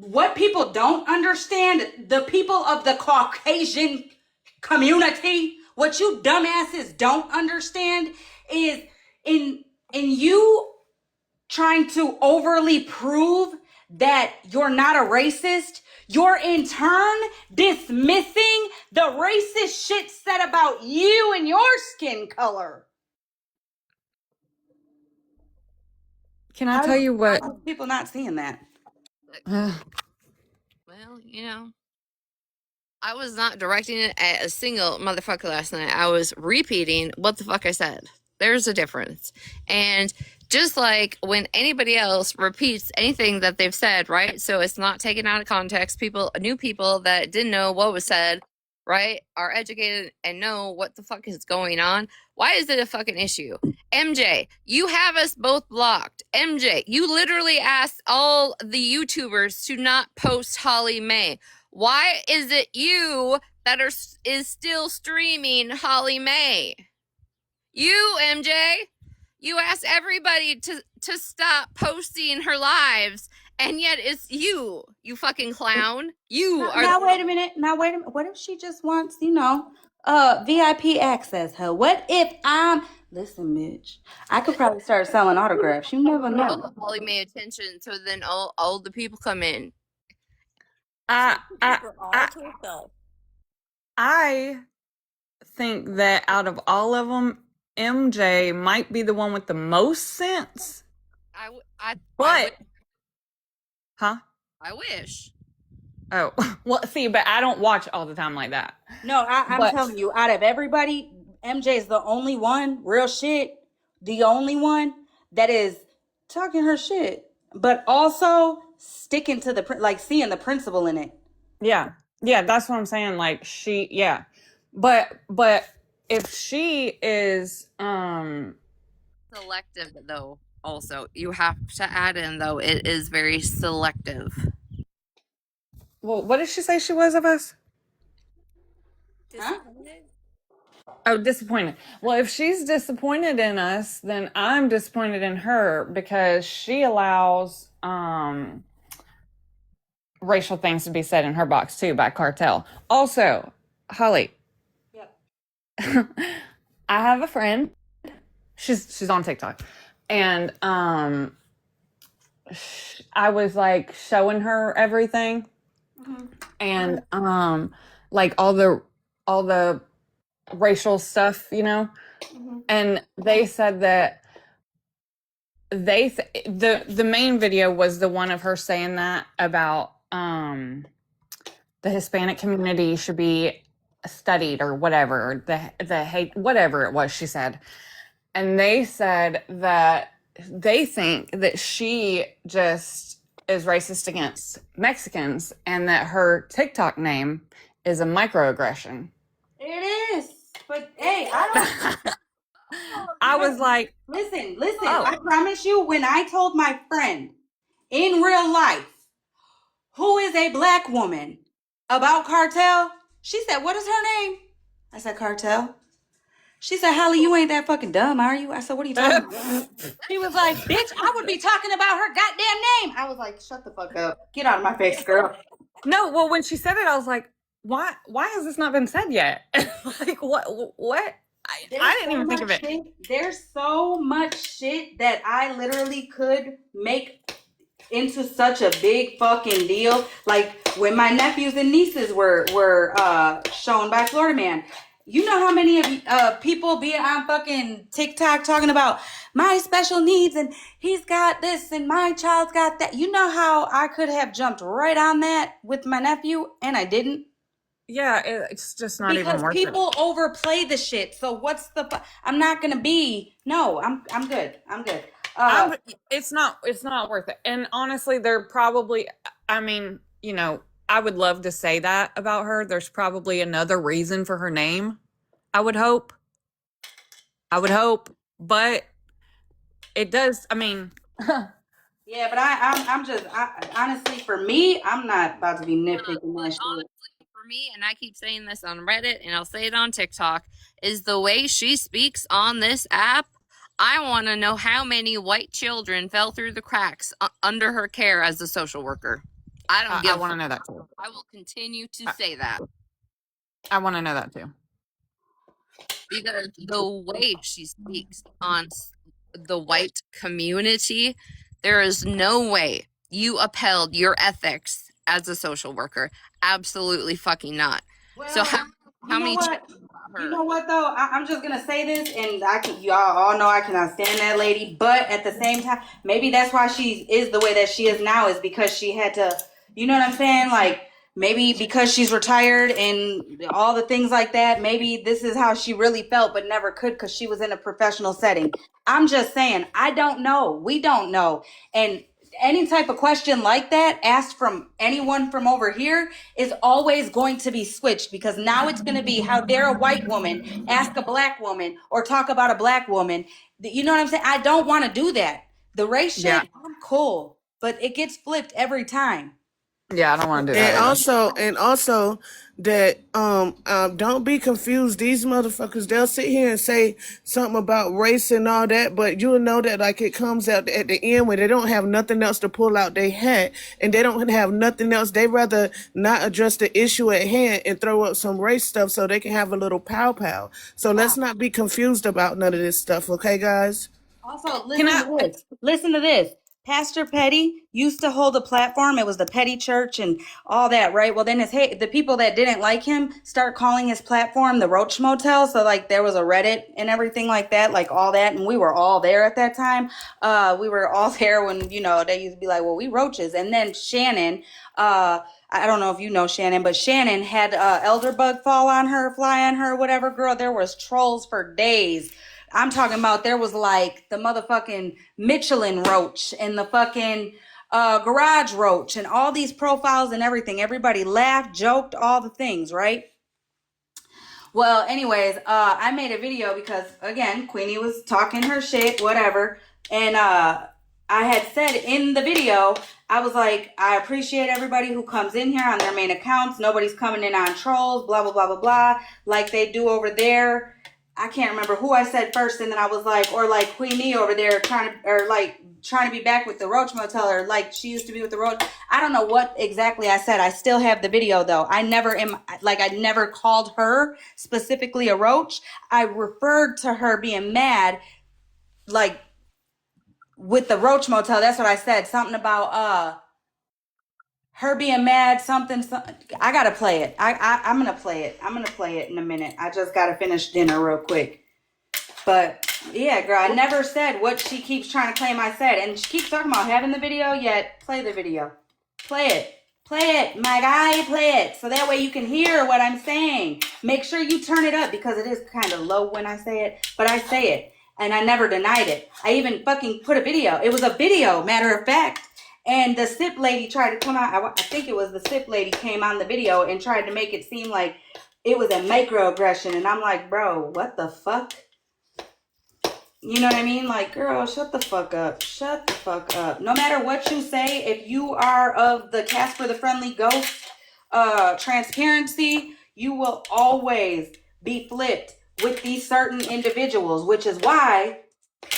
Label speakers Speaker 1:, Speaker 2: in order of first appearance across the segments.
Speaker 1: what people don't understand, the people of the Caucasian community, what you dumbasses don't understand is in you trying to overly prove that you're not a racist, you're in turn dismissing the racist shit said about you and your skin color.
Speaker 2: Can I tell you what?
Speaker 1: How are people not seeing that?
Speaker 3: Well, I was not directing it at a single motherfucker last night. I was repeating what the fuck I said. There's a difference. And just like when anybody else repeats anything that they've said, right? So it's not taken out of context. New people that didn't know what was said, right, are educated and know what the fuck is going on. Why is it a fucking issue? MJ, you have us both blocked. MJ, you literally asked all the YouTubers to not post HollyMae. Why is it you that is still streaming HollyMae? You, MJ, you asked everybody to stop posting her lives, and yet it's you fucking clown. You are.
Speaker 1: Now wait a minute. What if she just wants, VIP access? What if listen, Mitch? I could probably start selling autographs. You never know.
Speaker 3: HollyMae attention, so then all the people come in.
Speaker 2: I think that out of all of them, MJ might be the one with the most sense. Huh?
Speaker 3: I wish.
Speaker 2: Oh, well, see, but I don't watch all the time like that.
Speaker 1: No, I'm telling you, out of everybody, MJ is the only one, real shit, the only one that is talking her shit, but also sticking to seeing the principle in it.
Speaker 2: Yeah, that's what I'm saying. Like but if she is
Speaker 3: selective though, also you have to add in though it is very selective.
Speaker 2: Well, what did she say she was of us?
Speaker 3: Disappointed?
Speaker 2: Oh, disappointed. Well, if she's disappointed in us, then I'm disappointed in her because she allows racial things to be said in her box too by Cartel. Also, Holly.
Speaker 1: Yep.
Speaker 2: I have a friend. She's on TikTok, and I was like showing her everything, and like all the racial stuff, and they said that the main video was the one of her saying that about the Hispanic community should be studied or whatever, the hate, whatever it was she said. And they said that they think that she just is racist against Mexicans and that her TikTok name is a microaggression.
Speaker 1: It is. But hey, I don't
Speaker 2: I was like,
Speaker 1: listen. Oh. I promise you, when I told my friend in real life, who is a black woman, about Cartel, she said, what is her name? I said, Cartel. She said, Holly, you ain't that fucking dumb, are you? I said, what are you talking about? She was like, bitch, I would be talking about her goddamn name. I was like, shut the fuck up. Get out of my face, girl.
Speaker 2: No, well, when she said it, I was like, why has this not been said yet? Like, what? I didn't even think of it.
Speaker 1: There's so much shit that I literally could make into such a big fucking deal. Like when my nephews and nieces were shown by Florida Man. You know how many of people be on fucking TikTok talking about my special needs and he's got this and my child's got that. You know how I could have jumped right on that with my nephew and I didn't?
Speaker 2: Yeah, it's just not even worth it.
Speaker 1: Because people overplay the shit. So what's I'm not gonna be. No, I'm good. I'm good.
Speaker 2: It's not worth it. And honestly, they're probably. I mean, I would love to say that about her. There's probably another reason for her name. I would hope, but it does. I mean.
Speaker 1: Yeah, but I'm just honestly, for me, I'm not about to be nitpicking that shit.
Speaker 3: For me, and I keep saying this on Reddit and I'll say it on TikTok, is the way she speaks on this app. I want to know how many white children fell through the cracks under her care as a social worker. I don't
Speaker 2: I
Speaker 3: give a
Speaker 2: want to
Speaker 3: fuck.
Speaker 2: know that too.
Speaker 3: I will continue to say that
Speaker 2: I want to know that too.
Speaker 3: because the way she speaks on the white community, there is no way you upheld your ethics as a social worker. Absolutely fucking not. So
Speaker 1: Well,
Speaker 3: how many times about
Speaker 1: You
Speaker 3: her?
Speaker 1: know what though? I'm just gonna say this, and y'all all know I cannot stand that lady. But at the same time, maybe that's why she is the way that she is now, is because she had to. You know what I'm saying? Like maybe because she's retired and all the things like that. Maybe this is how she really felt, but never could because she was in a professional setting. I'm just saying. I don't know. We don't know, and any type of question like that asked from anyone from over here is always going to be switched, because now it's going to be, how dare a white woman ask a black woman or talk about a black woman. You know what I'm saying? I don't want to do that. The race
Speaker 2: Yeah.
Speaker 1: shit, I'm cool, but it gets flipped every time.
Speaker 2: Yeah, I don't want to do
Speaker 4: And
Speaker 2: that either.
Speaker 4: also that don't be confused. These motherfuckers, they'll sit here and say something about race and all that, but you'll know that like it comes out at the end when they don't have nothing else to pull out their hat and they don't have nothing else. They rather not address the issue at hand and throw up some race stuff so they can have a little pow pow. So let's not be confused about none of this stuff, okay, guys?
Speaker 1: Also,
Speaker 2: Can
Speaker 1: listen
Speaker 2: I?
Speaker 1: to this. Listen to this. Pastor Petty used to hold a platform. It was the Petty Church and all that, right? Well, then the people that didn't like him start calling his platform the Roach Motel. So like there was a Reddit and everything like that, like all that, and we were all there at that time. We were all there when they used to be like, well, we roaches. And then Shannon, I don't know if you know Shannon, but Shannon had elderbug fly on her, whatever. Girl, there was trolls for days. I'm talking about there was like the motherfucking Michelin roach and the fucking garage roach and all these profiles and everything. Everybody laughed, joked, all the things, right? Well, anyways, I made a video because again, Queenie was talking her shit, whatever. And I had said in the video, I was like, I appreciate everybody who comes in here on their main accounts. Nobody's coming in on trolls, blah, blah, blah, blah, blah, like they do over there. I can't remember who I said first, and then I was like, or like Queenie over there trying to be back with the Roach Motel, or like she used to be with the Roach. I don't know what exactly I said. I still have the video though. I never called her specifically a roach. I referred to her being mad, like with the Roach Motel. That's what I said. Something about her being mad, something. I gotta play it. I'm gonna play it. I'm gonna play it in a minute. I just gotta finish dinner real quick. But yeah, girl, I never said what she keeps trying to claim I said. And she keeps talking about having the video, yet play the video. Play it. Play it, my guy, play it. So that way you can hear what I'm saying. Make sure you turn it up because it is kind of low when I say it. But I say it. And I never denied it. I even fucking put a video. It was a video, matter of fact. And the SIP lady tried to come out. I think it was the SIP lady came on the video and tried to make it seem like it was a microaggression. And I'm like, bro, what the fuck? You know what I mean? Like, girl, shut the fuck up. Shut the fuck up. No matter what you say, if you are of the Casper the Friendly Ghost transparency, you will always be flipped with these certain individuals, which is why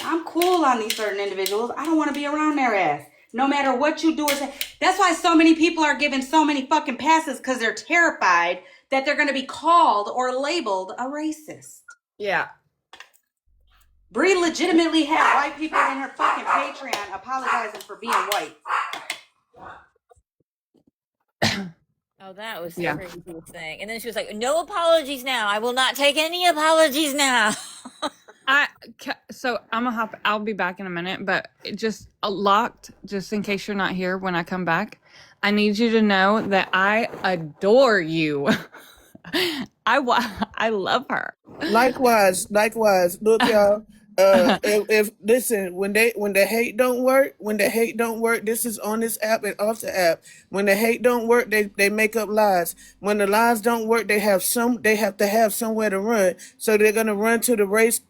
Speaker 1: I'm cool on these certain individuals. I don't want to be around their ass. No matter what you do or say. That's why so many people are given so many fucking passes, because they're terrified that they're going to be called or labeled a racist.
Speaker 2: Yeah.
Speaker 1: Bree legitimately had white people in her fucking Patreon apologizing for being white.
Speaker 5: Oh, that was the
Speaker 2: Yeah.
Speaker 5: craziest thing. And then she was like, "No apologies now. I will not take any apologies now."
Speaker 2: So I'm gonna hop. I'll be back in a minute, but it just locked. Just in case you're not here when I come back, I need you to know that I adore you. I love her.
Speaker 4: Likewise. Look, y'all. If listen, when the hate don't work, this is on this app and off the app. When the hate don't work, they make up lies. When the lies don't work, they have to have somewhere to run. So they're gonna run to the race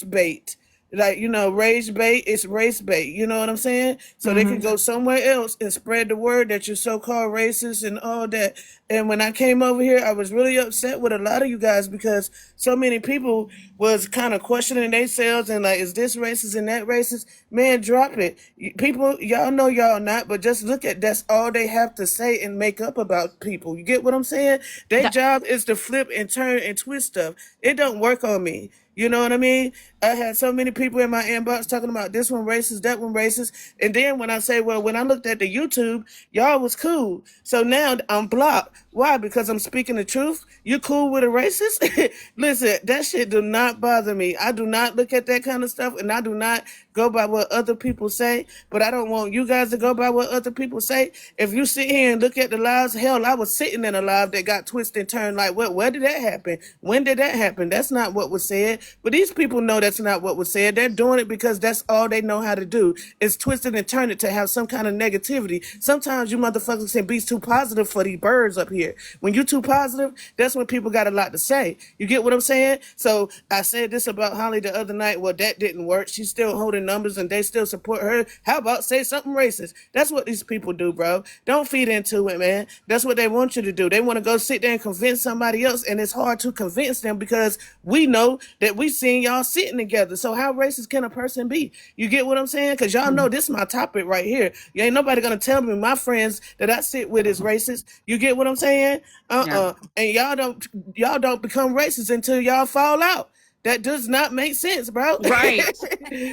Speaker 4: bait. Like, rage bait, it's race bait. You know what I'm saying? So they can
Speaker 2: Mm-hmm.
Speaker 4: go somewhere else and spread the word that you're so-called racist and all that. And when I came over here, I was really upset with a lot of you guys because so many people was kind of questioning themselves and like, is this racist and that racist? Man, drop it. People, y'all know y'all not, but just look at that's all they have to say and make up about people. You get what I'm saying? Their
Speaker 2: That,
Speaker 4: job is to flip and turn and twist stuff. It don't work on me. You know what I mean? I had so many people in my inbox talking about this one racist, that one racist. And then when I say, well, when I looked at the YouTube, y'all was cool. So now I'm blocked. Why? Because I'm speaking the truth? You cool with a racist? Listen, that shit do not bother me. I do not look at that kind of stuff and I do not go by what other people say. But I don't want you guys to go by what other people say. If you sit here and look at the lives, hell, I was sitting in a live that got twisted and turned like, what? Where did that happen? When did that happen? That's not what was said. But these people know that's not what was said. They're doing it because that's all they know how to do is twist it and turn it to have some kind of negativity. Sometimes you motherfuckers can be too positive for these birds up here. When you too positive, that's when people got a lot to say. You get what I'm saying? So I said this about Holly the other night. Well, that didn't work. She's still holding numbers and they still support her. How about say something racist? That's what these people do, bro. Don't feed into it, man. That's what they want you to do. They want to go sit there and convince somebody else, and it's hard to convince them because we know that we seen y'all sitting together. So how racist can a person be? You get what I'm saying? Because y'all know this is my topic right here. You ain't nobody gonna tell me my friends that I sit with is racist. You get what I'm saying?
Speaker 2: yeah.
Speaker 4: And y'all don't become racist until y'all fall out. That does not make sense, bro.
Speaker 2: Right.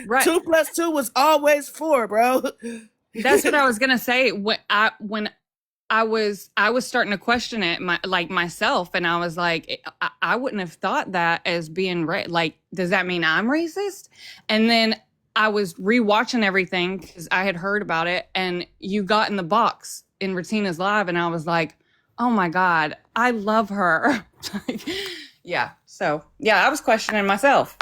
Speaker 2: Right.
Speaker 4: 2 + 2 was always 4, bro.
Speaker 2: That's what I was gonna say. When I was starting to question it myself, and I was like, I wouldn't have thought that as being like, does that mean I'm racist? And then I was rewatching everything because I had heard about it, and you got in the box in Retina's live, and I was like, oh my god, I love her. Yeah. So yeah, I was questioning myself.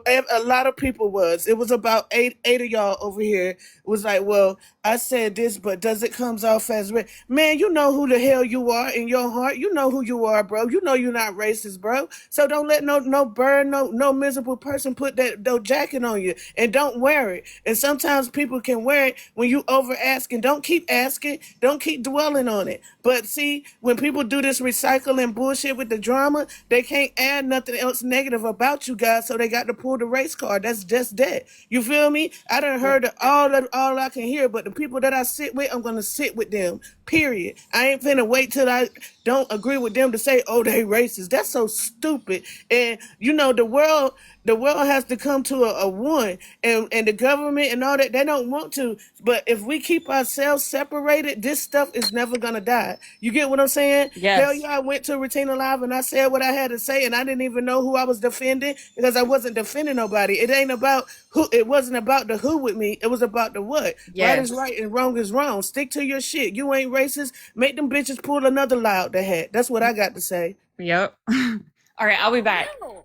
Speaker 4: A lot of people was. It was about eight of y'all over here. It was like, well, I said this, but does it comes off as man? You know who the hell you are in your heart. You know who you are, bro. You know you're not racist, bro. So don't let no bird, no miserable person put that jacket on you, and don't wear it. And sometimes people can wear it when you over asking. Don't keep asking. Don't keep dwelling on it. But see, when people do this recycling bullshit with the drama, they can't add nothing else negative about you guys, so they got to pull the race card. That's just that. You feel me? I done heard all I can hear, but the people that I sit with, I'm gonna sit with them. Period. I ain't finna wait till I don't agree with them to say, oh, they racist. That's so stupid. And the world has to come to a one, and the government and all that, they don't want to. But if we keep ourselves separated, this stuff is never gonna die. You get what I'm saying? Hell
Speaker 2: Yes.
Speaker 4: yeah, I went to Retina Live and I said what I had to say, and I didn't even know who I was defending because I wasn't defending nobody. It ain't about who. It wasn't about the who with me. It was about the what. Right is
Speaker 2: Yes.
Speaker 4: right and wrong is wrong. Stick to your shit. You ain't racist. Make them bitches pull another lie out the hat. That's what I got to say.
Speaker 2: Yep. All right, I'll be back.
Speaker 5: No,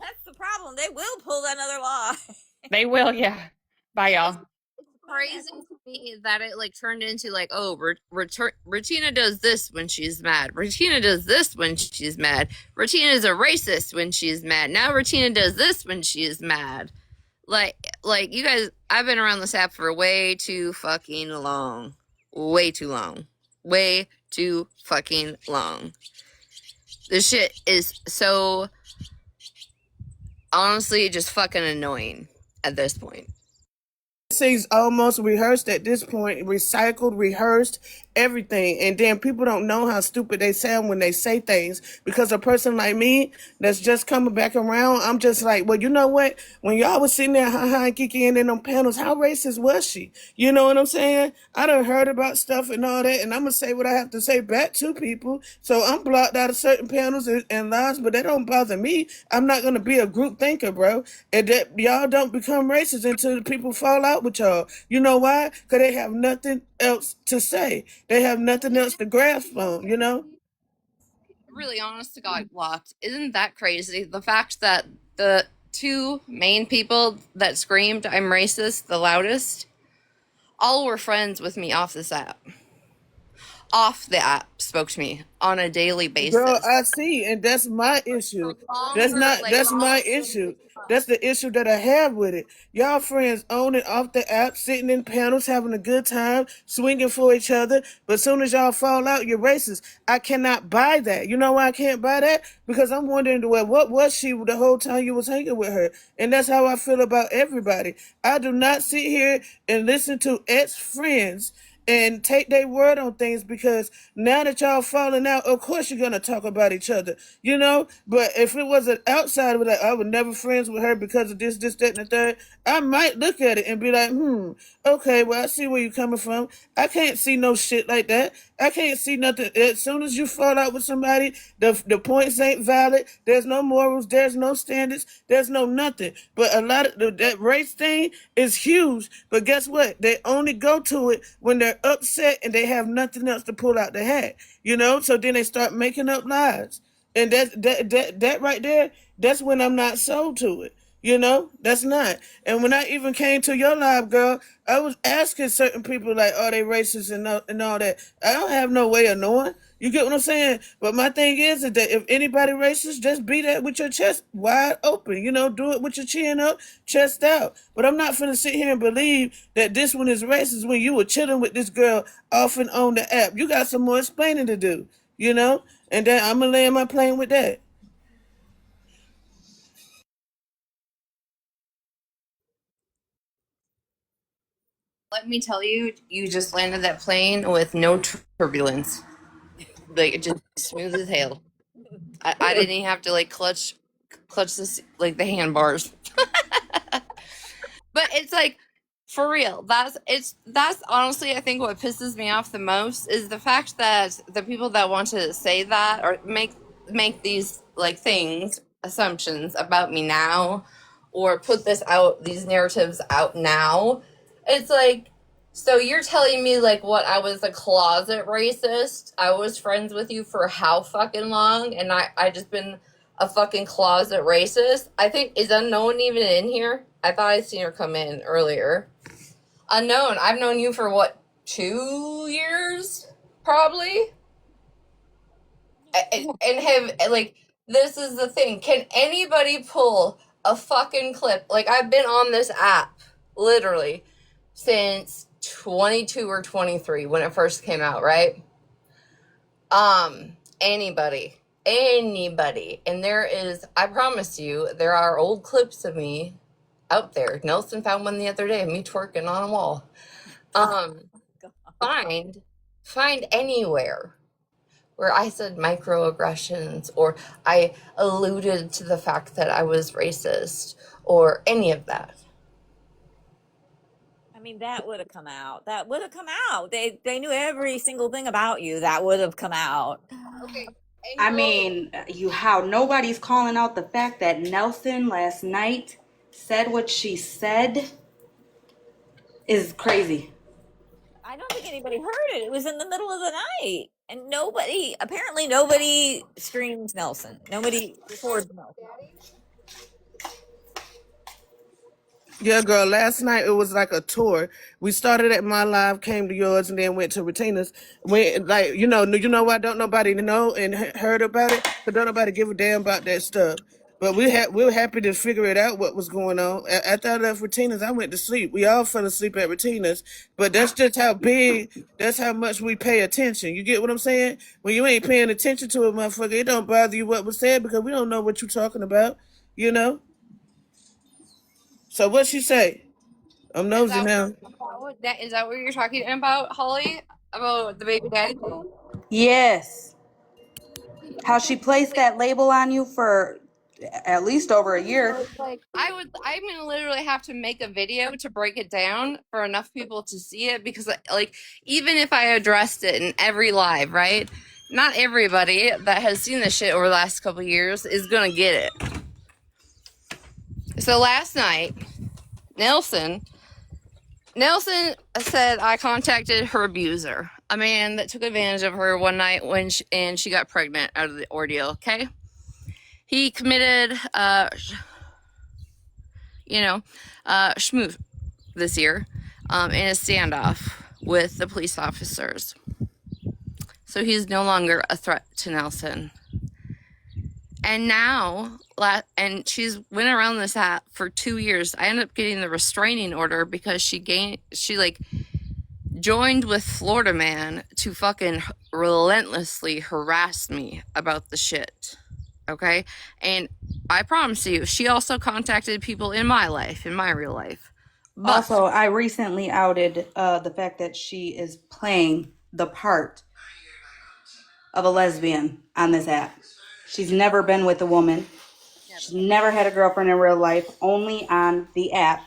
Speaker 5: that's the problem. They will pull another law.
Speaker 2: They will, yeah. Bye, y'all.
Speaker 3: Crazy to me that it like turned into like, oh, Regina does this when she's mad. Regina does this when she's mad. Regina is a racist when she's mad. Now Regina does this when she is mad. Like you guys, I've been around this app for way too fucking long. Way too long. Way too fucking long. This shit is so honestly just fucking annoying at this point.
Speaker 4: Things almost rehearsed at this point, recycled, rehearsed, everything. And then people don't know how stupid they sound when they say things. Because a person like me that's just coming back around, I'm just like, well, you know what? When y'all was sitting there and kicking in them panels, how racist was she? You know what I'm saying? I done heard about stuff and all that, and I'm gonna say what I have to say back to people. So I'm blocked out of certain panels and lives, but that don't bother me. I'm not gonna be a group thinker, bro. And that y'all don't become racist until the people fall out with y'all. You know why? Because they have nothing else to say. They have nothing else to grasp on, you know?
Speaker 3: Really honest to God, blocked. Isn't that crazy? The fact that the two main people that screamed I'm racist the loudest all were friends with me off this app. Off the app spoke to me on a daily basis.
Speaker 4: Girl, I see, and that's my issue.
Speaker 3: For longer,
Speaker 4: That's my issue. That's the issue that I have with it. Y'all friends on and off the app, sitting in panels, having a good time, swinging for each other. But as soon as y'all fall out, you're racist. I cannot buy that. You know why I can't buy that? Because I'm wondering, well, what was she the whole time you was hanging with her? And that's how I feel about everybody. I do not sit here and listen to ex-friends and take their word on things, because now that y'all falling out, of course you're gonna talk about each other, you know. But if it was an outsider, like I would never friends with her because of this, that, and the third, I might look at it and be like, okay, well, I see where you're coming from. I can't see no shit like that. I can't see nothing. As soon as you fall out with somebody, the points ain't valid. There's no morals. There's no standards. There's no nothing. But a lot of that race thing is huge. But guess what? They only go to it when they're upset and they have nothing else to pull out the hat. You know. So then they start making up lies, and that right there. That's when I'm not sold to it. You know, that's not. And when I even came to your live, girl, I was asking certain people, like, are they racist and all that. I don't have no way of knowing. You get what I'm saying? But my thing is that if anybody racist, just be that with your chest wide open. You know, do it with your chin up, chest out. But I'm not finna sit here and believe that this one is racist when you were chilling with this girl off and on the app. You got some more explaining to do, you know? And then I'm gonna land my plane with that.
Speaker 3: Let me tell you, you just landed that plane with no turbulence. Like, just smooth as hell. I didn't even have to like clutch this, like the handbars. But it's like, for real, that's honestly, I think what pisses me off the most is the fact that the people that want to say that or make these like things, assumptions about me now, or put these narratives out now. It's like, so you're telling me like what, I was a closet racist? I was friends with you for how fucking long, and I just been a fucking closet racist? I think, is Unknown even in here? I thought I'd seen her come in earlier. Unknown, I've known you for what, 2 years? Probably? And have, like, this is the thing. Can anybody pull a fucking clip? Like, I've been on this app, literally, since 22 or 23 when it first came out, right? Anybody. And there is, I promise you, there are old clips of me out there. Nelson found one the other day of me twerking on a wall. Find anywhere where I said microaggressions, or I alluded to the fact that I was racist, or any of that.
Speaker 5: I mean, that would have come out. That would have come out. They knew every single thing about you. That would have come out.
Speaker 3: Okay.
Speaker 1: I mean, how nobody's calling out the fact that Nelson last night said what she said is crazy.
Speaker 5: I don't think anybody heard it. It was in the middle of the night. And apparently nobody streams Nelson. Nobody records Nelson.
Speaker 4: Yeah, girl. Last night it was like a tour. We started at my live, came to yours, and then went to Retina's. Went like you know why don't nobody know and heard about it? But don't nobody give a damn about that stuff. But we were happy to figure it out what was going on. After I left Retina's, I went to sleep. We all fell asleep at Retina's. But that's just how big. That's how much we pay attention. You get what I'm saying? When you ain't paying attention to a motherfucker, it don't bother you what was said because we don't know what you're talking about. You know. So what she say? I'm nosy now.
Speaker 3: Is that what you're talking about, Holly? About the baby daddy thing?
Speaker 1: Yes. How she placed that label on you for at least over a year.
Speaker 3: I'm gonna literally have to make a video to break it down for enough people to see it, because like, even if I addressed it in every live, right? Not everybody that has seen this shit over the last couple years is gonna get it. So last night, Nelson said I contacted her abuser, a man that took advantage of her one night when she got pregnant out of the ordeal. Okay, he committed schmooze this year in a standoff with the police officers. So he's no longer a threat to Nelson. And now, and she's went around this app for 2 years. I ended up getting the restraining order because she like joined with Florida Man to fucking relentlessly harass me about the shit. Okay? And I promise you, she also contacted people in my life, in my real life. But
Speaker 1: Also, I recently outed the fact that she is playing the part of a lesbian on this app. She's never been with a woman. She's never had a girlfriend in real life, only on the app,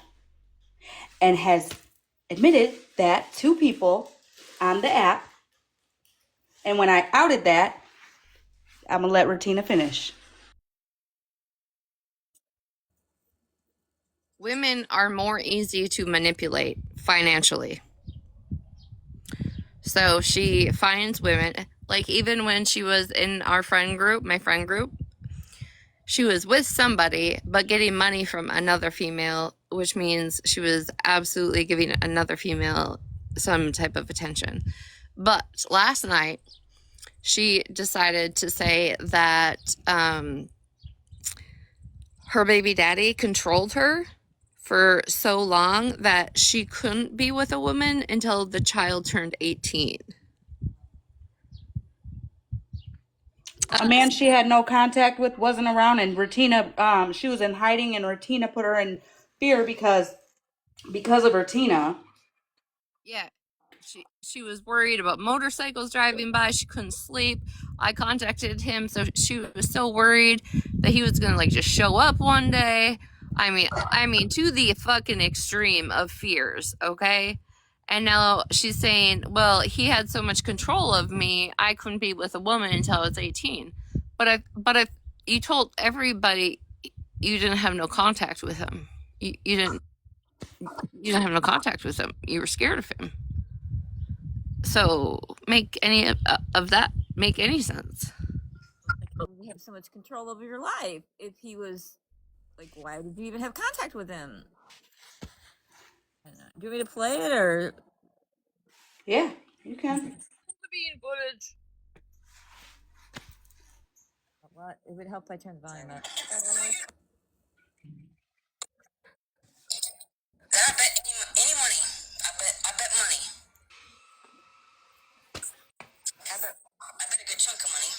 Speaker 1: and has admitted that to people on the app. And when I outed that, I'm going to let Rutina finish.
Speaker 3: women are more easy to manipulate financially. So she finds women, like even when she was in our friend group, my friend group, she was with somebody, but getting money from another female, which means she was absolutely giving another female some type of attention. But last night, she decided to say that her baby daddy controlled her for so long that she couldn't be with a woman until the child turned 18.
Speaker 1: A man she had no contact with, wasn't around, and Rutina, she was in hiding, and Rutina put her in fear because of Rutina.
Speaker 3: Yeah, she was worried about motorcycles driving by. She couldn't sleep. I contacted him, so she was so worried that he was gonna like just show up one day. I mean, to the fucking extreme of fears. Okay, and now she's saying, well, he had so much control of me, I couldn't be with a woman until I was 18. But if you told everybody you didn't have no contact with him, you didn't have no contact with him. You were scared of him. So make any of that make any sense?
Speaker 5: You have so much control over your life. If he was like, why did you even have contact with him? Do you want me to play it or?
Speaker 1: Yeah, you can.
Speaker 5: What? It would help if I turn the volume up.
Speaker 6: I bet any money. I bet money. I bet a good chunk of money.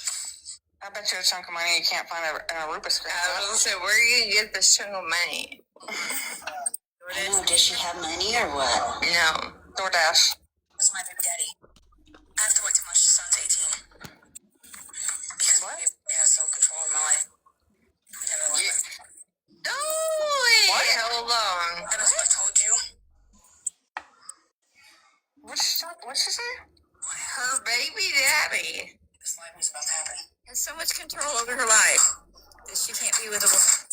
Speaker 6: I bet you a chunk of money you can't find an Aruba screen. I was gonna say, where are you gonna get this chunk of money? I know. Does she have money or what? No. DoorDash. That's my big daddy. I have to wait till my son's 18. Because what? He has so control of my life. We never let him. What? Hold on. That's what I told you. What'd she say? Her baby daddy. This life is about to happen. Has so much control over her life that she can't be with a woman.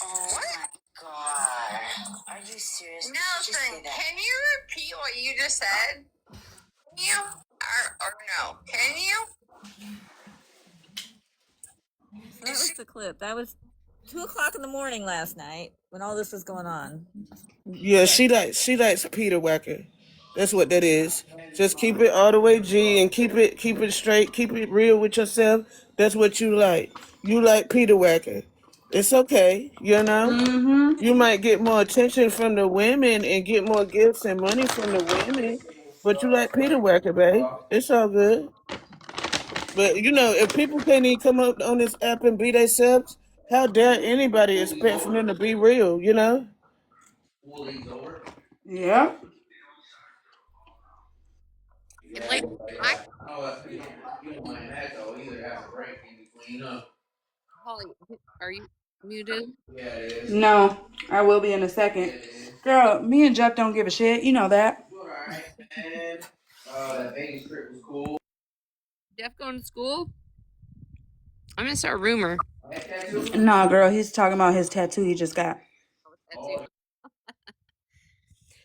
Speaker 6: Oh what? My god. Are you serious? Nelson, can you repeat what you just said? Can you? Or no? Can you?
Speaker 5: So that was the clip. That was 2:00 in the morning last night when all this was going on.
Speaker 4: Yeah, she likes Peter Wacker. That's what that is. Just keep it all the way G and keep it straight, keep it real with yourself. That's what you like. You like Peter Wacker. It's okay, you know?
Speaker 1: Mm-hmm.
Speaker 4: You might get more attention from the women and get more gifts and money from the women, but you like Peter Wacker, babe. It's all good. But you know, if people can't even come up on this app and be themselves, how dare anybody expect for them to be real, you know?
Speaker 1: Yeah.
Speaker 3: Like I Holly, are you muted?
Speaker 1: No, I will be in a second. Girl, me and Jeff don't give a shit. You know that.
Speaker 3: Jeff going to school? I'm gonna start a rumor.
Speaker 1: Nah, girl, he's talking about his tattoo he just got.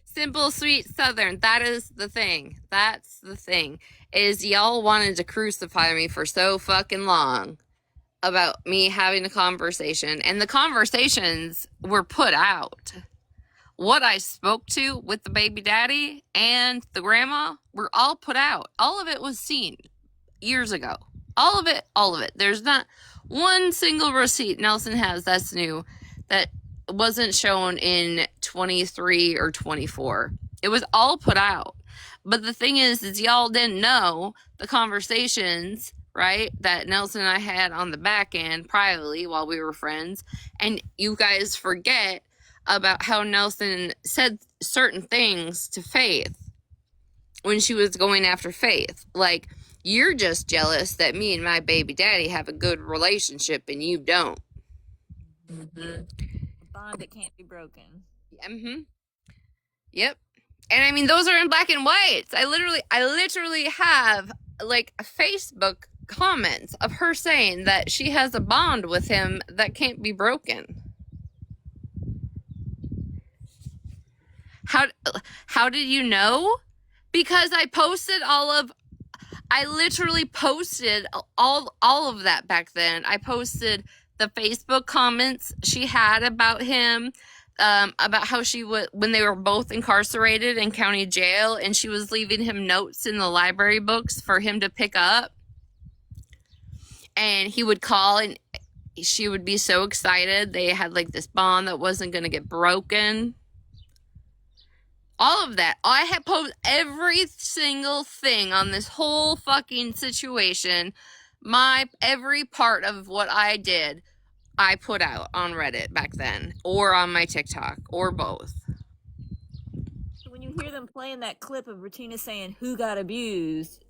Speaker 3: Simple, sweet, southern. That is the thing. That's the thing. Is y'all wanted to crucify me for so fucking long about me having a conversation, and the conversations were put out. What I spoke to with the baby daddy and the grandma were all put out. All of it was seen years ago. All of it. There's not one single receipt Nelson has that's new that wasn't shown in 23 or 24. It was all put out. But the thing is y'all didn't know the conversations, right, that Nelson and I had on the back end privately while we were friends. And you guys forget about how Nelson said certain things to Faith when she was going after Faith. Like, you're just jealous that me and my baby daddy have a good relationship and you don't.
Speaker 5: A bond that can't be broken.
Speaker 3: Yep. And I mean, those are in black and whites. I literally have like a Facebook comments of her saying that she has a bond with him that can't be broken. How did you know? Because I literally posted all of that back then. I posted the Facebook comments she had about him, about how she would, when they were both incarcerated in county jail, and she was leaving him notes in the library books for him to pick up. And he would call and she would be so excited. They had like this bond that wasn't going to get broken. All of that. I had posted every single thing on this whole fucking situation. Every part of what I did, I put out on Reddit back then, or on my TikTok, or both.
Speaker 5: So when you hear them playing that clip of Bettina saying who got abused,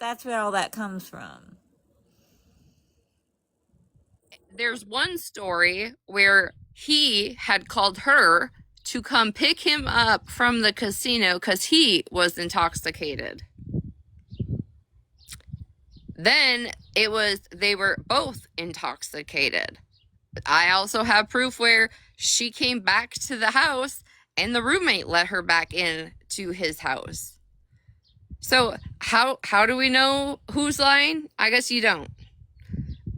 Speaker 5: that's where all that comes from.
Speaker 3: There's one story where he had called her to come pick him up from the casino because he was intoxicated. Then they were both intoxicated. I also have proof where she came back to the house and the roommate let her back in to his house. So how do we know who's lying? I guess you don't.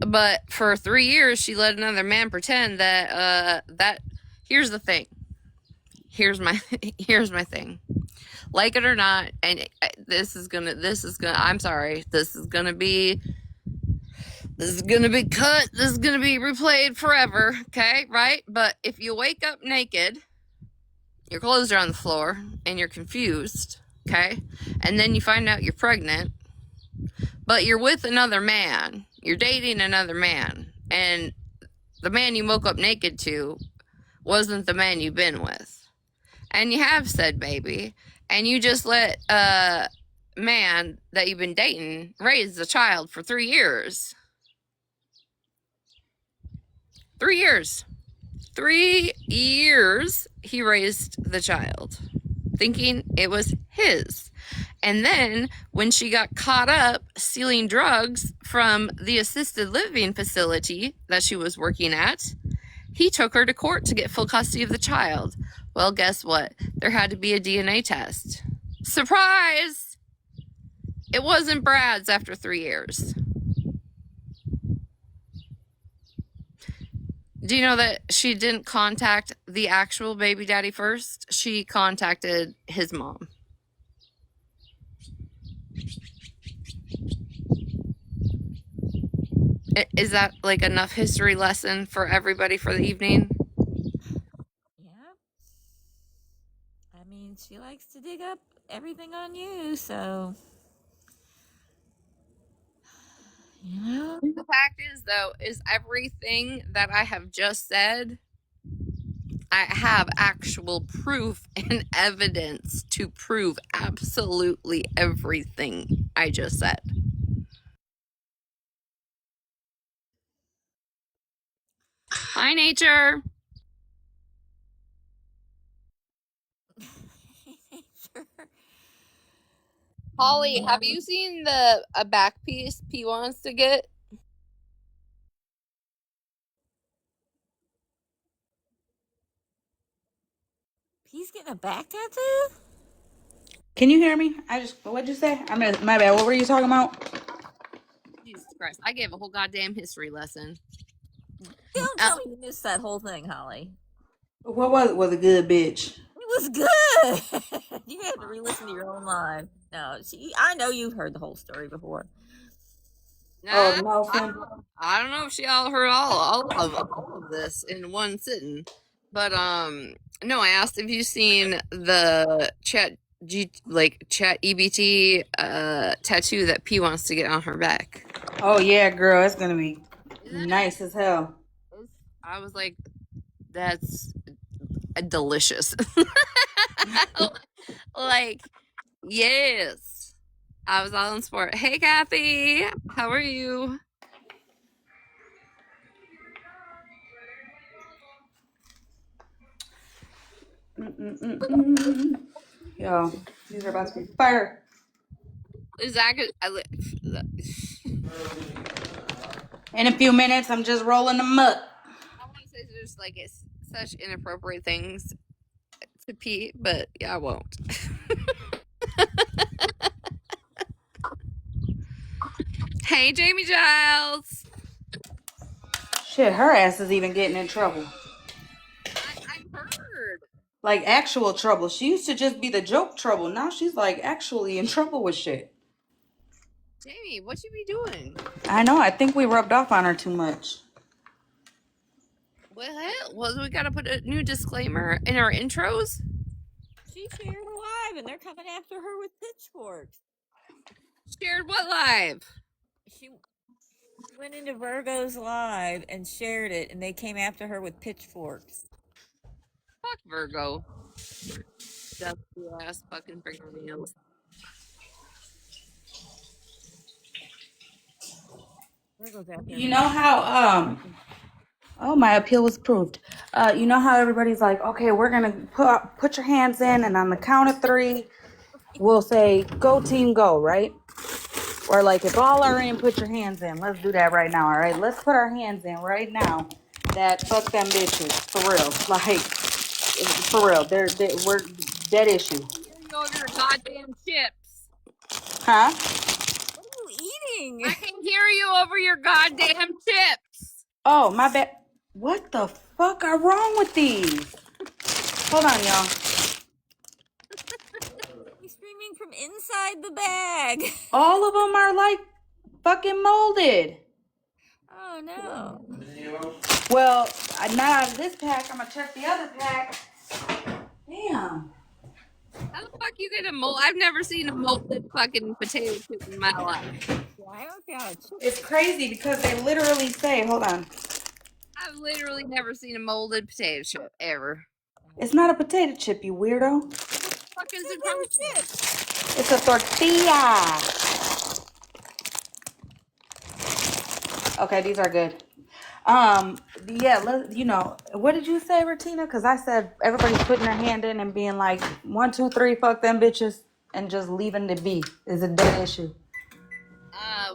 Speaker 3: But for 3 years, she let another man pretend that here's the thing. Here's my thing. Like it or not, and this is gonna I'm sorry, this is gonna be cut, this is gonna be replayed forever, okay, right? But if you wake up naked, your clothes are on the floor, and you're confused, okay, and then you find out you're pregnant, but you're with another man, you're dating another man, and the man you woke up naked to wasn't the man you've been with, and you have said baby, and you just let a man that you've been dating raise the child for 3 years. 3 years. 3 years he raised the child, thinking it was his. And then when she got caught up stealing drugs from the assisted living facility that she was working at, he took her to court to get full custody of the child. Well, guess what? There had to be a DNA test. Surprise! It wasn't Brad's after 3 years. Do you know that she didn't contact the actual baby daddy first? She contacted his mom. Is that like enough history lesson for everybody for the evening?
Speaker 5: Yeah. I mean, she likes to dig up everything on you, so you know.
Speaker 3: The fact is, though, is everything that I have just said, I have actual proof and evidence to prove absolutely everything I just said. Hi, nature.
Speaker 5: Sure.
Speaker 3: Holly, have you seen a back piece P wants to get?
Speaker 5: He's getting a back tattoo?
Speaker 1: Can you hear me? What'd you say? My bad. What were you talking about?
Speaker 3: Jesus Christ, I gave a whole goddamn history lesson.
Speaker 5: Don't tell me you missed that whole thing, Holly.
Speaker 1: What was it? Was a good bitch.
Speaker 5: It was good. You had to re-listen to your own live. No, I know you've heard the whole story before.
Speaker 1: Oh,
Speaker 3: Nah,
Speaker 1: Nelson.
Speaker 3: I don't know if she all heard all of this in one sitting, but no. I asked if you seen the chat EBT tattoo that P wants to get on her back.
Speaker 1: Oh yeah, girl, it's gonna be
Speaker 3: Isn't it?
Speaker 1: nice as hell.
Speaker 3: I was like, that's delicious. Like, yes. I was all in sport. Hey, Kathy, how are you?
Speaker 1: Yo, these are about to be fire.
Speaker 3: Is that good?
Speaker 1: In a few minutes, I'm just rolling them up.
Speaker 3: I want to say there's like it's such inappropriate things to Pete, but yeah, I won't. Hey, Jamie Giles.
Speaker 1: Shit, her ass is even getting in trouble.
Speaker 3: I heard.
Speaker 1: Like actual trouble. She used to just be the joke trouble. Now she's like actually in trouble with shit.
Speaker 3: Jamie, what you be doing?
Speaker 1: I know. I think we rubbed off on her too much.
Speaker 3: Well, we gotta put a new disclaimer in our intros.
Speaker 5: She shared a live, and they're coming after her with pitchforks.
Speaker 3: Shared what live?
Speaker 5: She went into Virgo's live and shared it, and they came after her with pitchforks.
Speaker 3: Fuck Virgo. Dusty ass fucking fingernails.
Speaker 5: Virgo's out there.
Speaker 1: You know how oh, my appeal was approved. You know how everybody's like, okay, we're gonna put your hands in, and on the count of 3, we'll say go team go, right? Or like if all are in, put your hands in. Let's do that right now, all right? Let's put our hands in right now. That fuck them bitches, for real. Like, for real, we're dead issue.
Speaker 3: Hear you over your goddamn chips.
Speaker 1: Huh?
Speaker 5: What are you eating?
Speaker 3: I can hear you over your goddamn chips.
Speaker 1: Oh, my bad. What the fuck are wrong with these? Hold on, y'all.
Speaker 5: He's screaming from inside the bag.
Speaker 1: All of them are like fucking molded.
Speaker 5: Oh no.
Speaker 1: Well, not out of this pack. I'm gonna check the other pack. Damn.
Speaker 3: How the fuck you get a mold? I've never seen a molded fucking potato chip in my life.
Speaker 5: Why don't you have a chip?
Speaker 1: It's crazy because they literally say, hold on.
Speaker 3: I've literally never seen a molded potato chip ever.
Speaker 1: It's not a potato chip, you weirdo.
Speaker 3: What the fuck is
Speaker 5: It's
Speaker 3: it
Speaker 5: a
Speaker 3: from?
Speaker 5: chip.
Speaker 1: It's a tortilla. Okay, these are good. Yeah, you know, what did you say, Ratina? Because I said everybody's putting their hand in and being like, 1, 2, 3, fuck them bitches, and just leaving the be is a dead issue.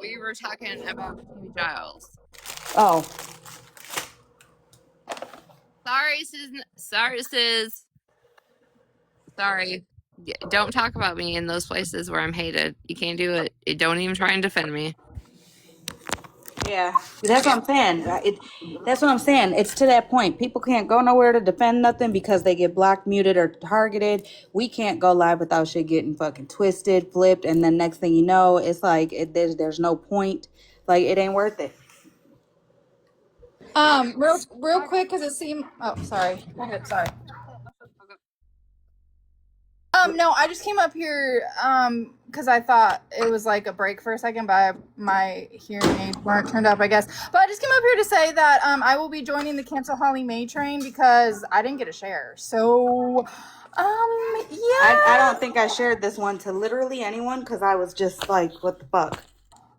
Speaker 3: We were talking about Jamie Giles.
Speaker 1: Oh.
Speaker 3: Sorry, sis. Sorry. Don't talk about me in those places where I'm hated. You can't do it. Don't even try and defend me.
Speaker 1: Yeah, that's what I'm saying. That's what I'm saying. It's to that point. People can't go nowhere to defend nothing because they get blocked, muted, or targeted. We can't go live without shit getting fucking twisted, flipped, and then next thing you know, it's like there's no point. Like it ain't worth it.
Speaker 7: Real quick, because it seemed. Oh, sorry. Go ahead. Sorry. No, I just came up here, because I thought it was like a break for a second, but my hearing aids weren't turned up, I guess. But I just came up here to say that, I will be joining the Cancel HollyMae train because I didn't get a share. So, yeah.
Speaker 1: I don't think I shared this one to literally anyone because I was just like, what the fuck?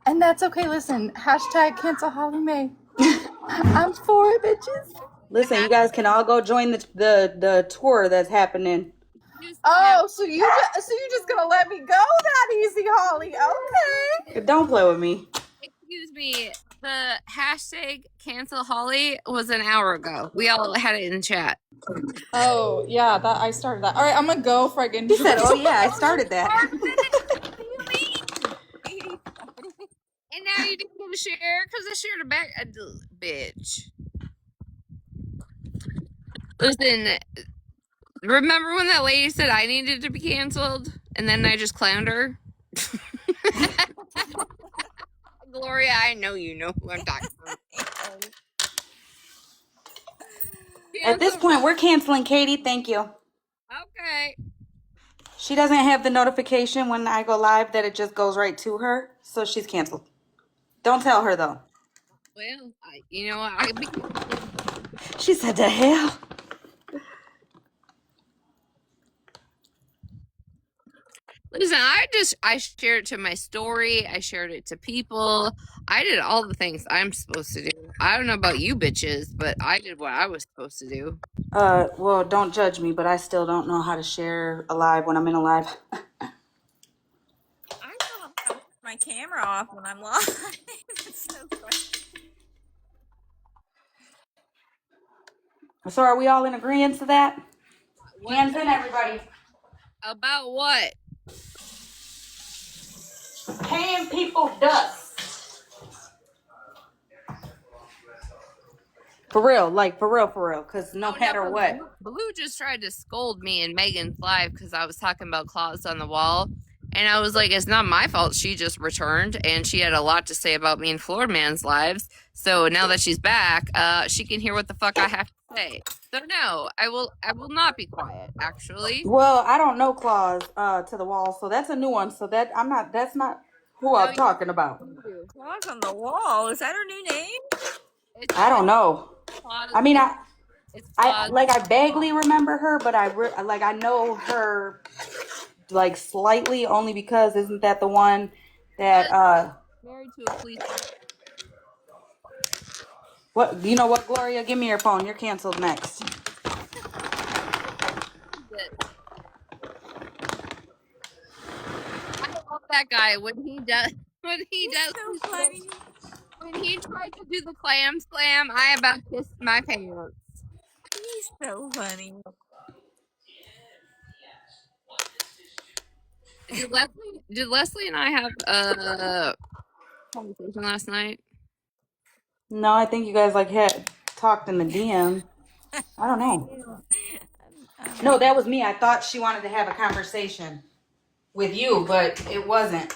Speaker 7: And that's okay. Listen, hashtag Cancel HollyMae. I'm for it, bitches.
Speaker 1: Listen, you guys can all go join the tour that's happening.
Speaker 7: Oh, so you just gonna let me go that easy, Holly? Okay.
Speaker 1: Don't play with me.
Speaker 3: Excuse me. The hashtag cancel Holly was an hour ago. We all had it in chat.
Speaker 7: Oh yeah, that I started that. All right, I'm gonna go friggin'.
Speaker 1: He said, "Oh yeah, I started that."
Speaker 3: What do you mean? And now you didn't get a share because I shared a back, bitch. Listen, remember when that lady said I needed to be canceled, and then I just clowned her? Gloria, I know you know who I'm talking about.
Speaker 1: At this point, we're canceling Katie. Thank you.
Speaker 3: Okay.
Speaker 1: She doesn't have the notification when I go live that it just goes right to her, so she's canceled. Don't tell her though.
Speaker 3: Well, you know what? I can be.
Speaker 1: She said, "The hell."
Speaker 3: Listen, I shared it to my story. I shared it to people. I did all the things I'm supposed to do. I don't know about you bitches, but I did what I was supposed to do.
Speaker 1: Well, don't judge me, but I still don't know how to share a live when I'm in a live.
Speaker 5: I still don't know how to turn my camera off when I'm live. It's so frustrating.
Speaker 1: So are we all in agreement to that?
Speaker 3: What
Speaker 1: Hands in, everybody.
Speaker 3: about what?
Speaker 1: Paying people dust. For real, because no matter what.
Speaker 3: Blue just tried to scold me in Megan's live because I was talking about claws on the wall. And I was like, it's not my fault. She just returned and she had a lot to say about me and Floor Man's lives. So now that she's back, she can hear what the fuck I have to say. So no, I will not be quiet, actually.
Speaker 1: Well, I don't know claws to the wall, so that's a new one. So that's not who I'm talking about.
Speaker 5: Claws on the wall. Is that her new name?
Speaker 1: I don't know. I mean, I vaguely remember her, but I know her like slightly only because isn't that the one that
Speaker 3: married to a police.
Speaker 1: What, you know what, Gloria? Give me your phone. You're canceled next.
Speaker 3: I love that guy when he does.
Speaker 5: So funny.
Speaker 3: When he tried to do the clam slam, I about pissed my pants.
Speaker 5: He's so funny.
Speaker 3: Did Leslie and I have a conversation last night?
Speaker 1: No, I think you guys had talked in the DM. I don't know. No, that was me. I thought she wanted to have a conversation with you, but it wasn't.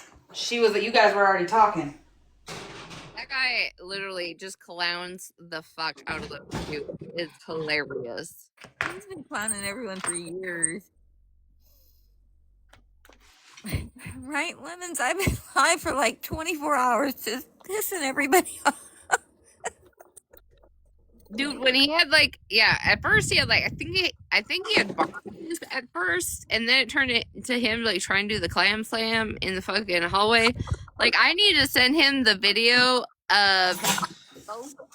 Speaker 1: You guys were already talking.
Speaker 3: That guy literally just clowns the fuck out of the dude. It's hilarious.
Speaker 5: He's been clowning everyone for years. Right, Lemons? I've been live for like 24 hours just pissing everybody off.
Speaker 3: Dude, when he had at first he had I think he had barbecues at first, and then it turned into him trying to do the clam slam in the fucking hallway. I need to send him the video of not both of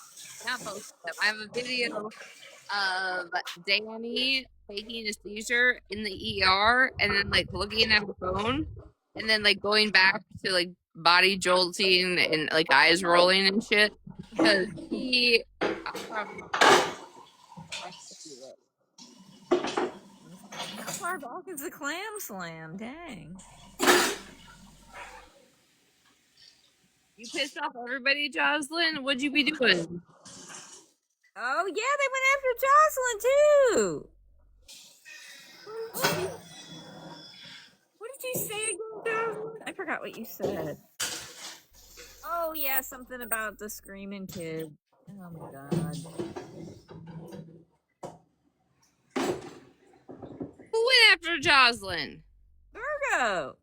Speaker 3: them. I have a video of Danny taking a seizure in the ER and then looking at her phone and then going back to body jolting and eyes rolling and shit because
Speaker 5: how far back is the clam slam? Dang.
Speaker 3: You pissed off everybody, Jocelyn? What'd you be doing?
Speaker 5: Oh yeah, they went after Jocelyn too. What did you say again, Jocelyn? I forgot what you said. Oh yeah, something about the screaming kid. Oh my god.
Speaker 3: Who went after Jocelyn?
Speaker 5: Virgo.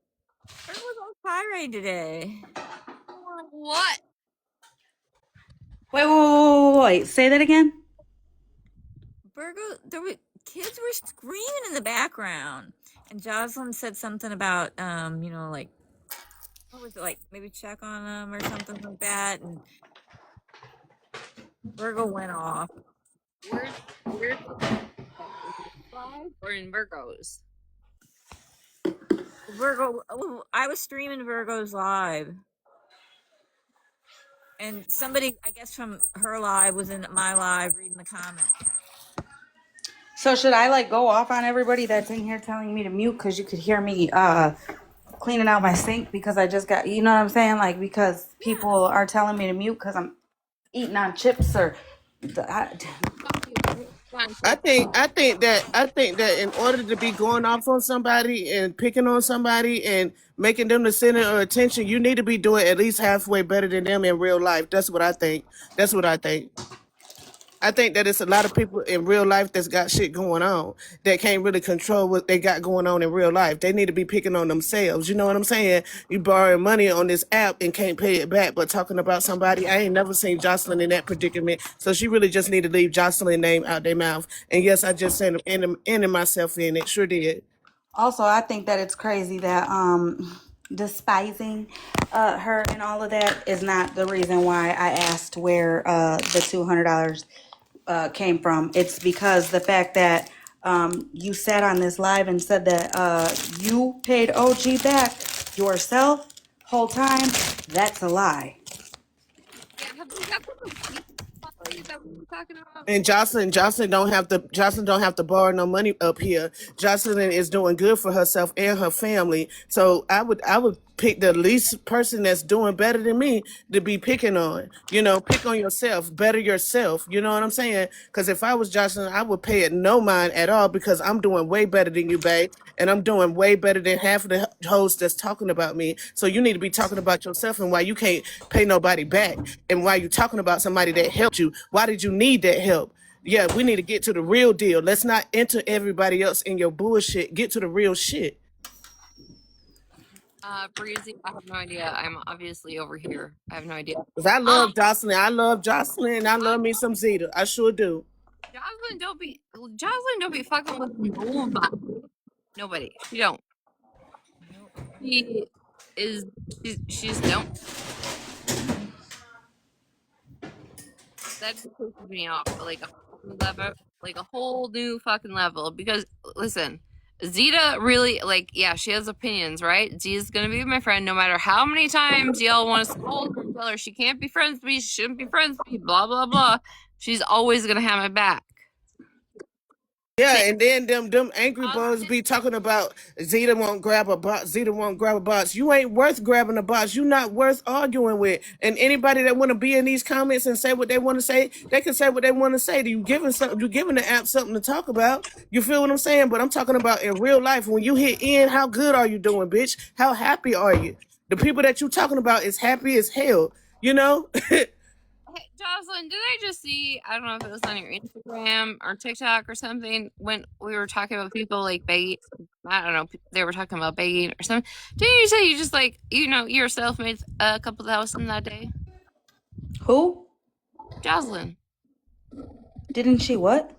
Speaker 5: Virgo was on tirade today.
Speaker 3: What?
Speaker 1: Wait. Say that again.
Speaker 5: Virgo, kids were screaming in the background, and Jocelyn said something about what was it, maybe check on them or something like that, and Virgo went off.
Speaker 3: Where's or in Virgo's?
Speaker 5: Virgo, I was streaming Virgo's live, and somebody, I guess from her live, was in my live reading the comments.
Speaker 1: So should I go off on everybody that's in here telling me to mute because you could hear me cleaning out my sink because I just got, you know what I'm saying? Because people are telling me to mute because I'm eating on chips or...
Speaker 4: I think that in order to be going off on somebody and picking on somebody and making them the center of attention, you need to be doing at least halfway better than them in real life. That's what I think. That's what I think. I think that it's a lot of people in real life that's got shit going on that can't really control what they got going on in real life. They need to be picking on themselves. You know what I'm saying? You borrowing money on this app and can't pay it back, but talking about somebody, I ain't never seen Jocelyn in that predicament. So she really just need to leave Jocelyn name out their mouth. And yes, I just said ending myself in it. Sure did.
Speaker 1: Also, I think that it's crazy that despising her and all of that is not the reason why I asked where the $200 came from. It's because the fact that you sat on this live and said that you paid OG back yourself whole time. That's a lie.
Speaker 3: Yeah, have we got the receipts that we were talking about?
Speaker 4: And Jocelyn don't have to borrow no money up here. Jocelyn is doing good for herself and her family. So I would pick the least person that's doing better than me to be picking on. You know, pick on yourself, better yourself. You know what I'm saying? Because if I was Jocelyn, I would pay it no mind at all because I'm doing way better than you, babe. And I'm doing way better than half of the hosts that's talking about me. So you need to be talking about yourself and why you can't pay nobody back and why you talking about somebody that helped you. Why did you need that help? Yeah, we need to get to the real deal. Let's not enter everybody else in your bullshit. Get to the real shit.
Speaker 3: Breezy, I have no idea. I'm obviously over here. I have no idea.
Speaker 4: Because I love Jocelyn. I love Jocelyn. I love me some Zeta. I sure do.
Speaker 3: Jocelyn, don't be fucking with nobody. Nobody. She don't. She is. She's don't. That just pisses me off like a whole level, like a whole new fucking level. Because listen, Zeta really like, yeah, she has opinions, right? Zeta's gonna be my friend no matter how many times y'all want to scold her, tell her she can't be friends with me, she shouldn't be friends with me, blah blah blah. She's always gonna have my back.
Speaker 4: Yeah, and then them angry bugs be talking about Zeta won't grab a box. Zeta won't grab a box. You ain't worth grabbing a box. You not worth arguing with. And anybody that want to be in these comments and say what they want to say, they can say what they want to say. You giving something. You giving the app something to talk about. You feel what I'm saying? But I'm talking about in real life. When you hit in, how good are you doing, bitch? How happy are you? The people that you talking about is happy as hell. You know.
Speaker 3: Hey, Jocelyn, did I just see? I don't know if it was on your Instagram or TikTok or something when we were talking about people like begging. I don't know. They were talking about begging or something. Didn't you say you just like yourself made a couple thousand that day?
Speaker 1: Who?
Speaker 3: Jocelyn.
Speaker 1: Didn't she what?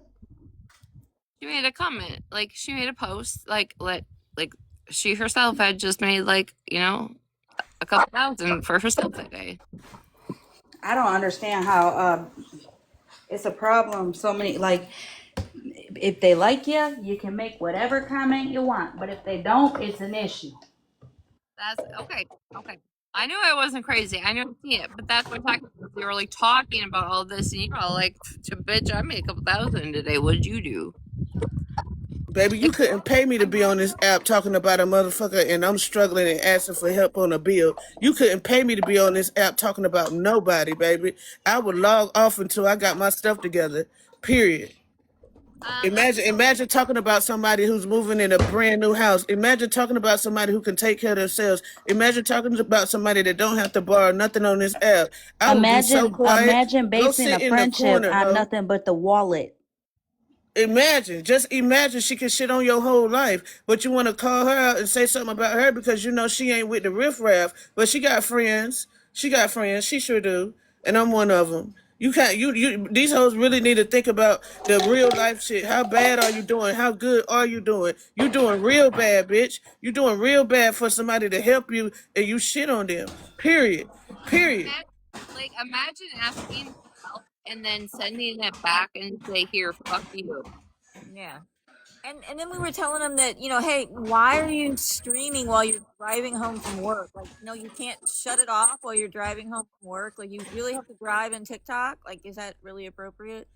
Speaker 3: She made a comment. Like she made a post. Like she herself had just made like a couple thousand for herself that day.
Speaker 1: I don't understand how it's a problem. So many, like, if they like you, you can make whatever comment you want. But if they don't, it's an issue.
Speaker 3: That's okay. Okay. I knew I wasn't crazy. I knew I'd see it, but that's what I'm talking about. We were like talking about all this, and you're all like, "Bitch, I made a couple thousand today. What did you do?"
Speaker 4: Baby, you couldn't pay me to be on this app talking about a motherfucker and I'm struggling and asking for help on a bill. You couldn't pay me to be on this app talking about nobody, baby. I would log off until I got my stuff together. Period. Imagine talking about somebody who's moving in a brand new house. Imagine talking about somebody who can take care of themselves. Imagine talking about somebody that don't have to borrow nothing on this app. I would be so quiet.
Speaker 1: Imagine
Speaker 4: Go
Speaker 1: basing
Speaker 4: sit
Speaker 1: a
Speaker 4: in the
Speaker 1: friendship
Speaker 4: corner,
Speaker 1: on
Speaker 4: ho.
Speaker 1: nothing but the wallet.
Speaker 4: Just imagine she can shit on your whole life, but you want to call her out and say something about her because you know she ain't with the riffraff, but she got friends. She sure do, and I'm one of them. You can't. These hoes really need to think about the real life shit. How bad are you doing? How good are you doing? You doing real bad, bitch. You doing real bad for somebody to help you, and you shit on them. Period.
Speaker 3: Like imagine asking for help and then sending it back and say, "Here, fuck you."
Speaker 5: Yeah. And then we were telling them that, hey, why are you streaming while you're driving home from work? Like, you can't shut it off while you're driving home from work. Like, you really have to drive in TikTok. Like, is that really appropriate?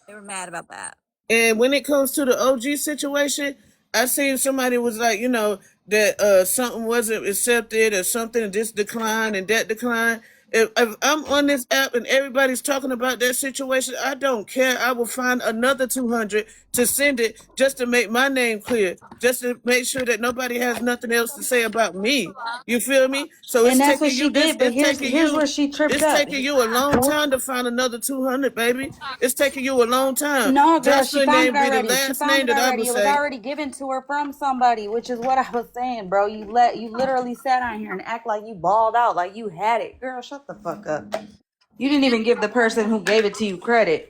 Speaker 5: They were mad about that.
Speaker 4: And when it comes to the OG situation, I seen somebody was like, that something wasn't accepted or something, this decline and that decline. If I'm on this app and everybody's talking about that situation, I don't care. I will find another 200 to send it just to make my name clear, just to make sure that nobody has nothing else to say about me. You feel me? So
Speaker 1: And that's what she did. But
Speaker 4: it's taking
Speaker 1: here's where she tripped up.
Speaker 4: you a long time to find another 200, baby. It's taking you a long time.
Speaker 1: No, girl, she
Speaker 4: Jocelyn
Speaker 1: found
Speaker 4: name
Speaker 1: it
Speaker 4: be the
Speaker 1: already. She
Speaker 4: last
Speaker 1: found
Speaker 4: name
Speaker 1: it
Speaker 4: that I would
Speaker 1: already. It was
Speaker 4: say.
Speaker 1: already given to her from somebody, which is what I was saying, bro. You literally sat on here and act like you balled out, like you had it. Girl, shut the fuck up. You didn't even give the person who gave it to you credit.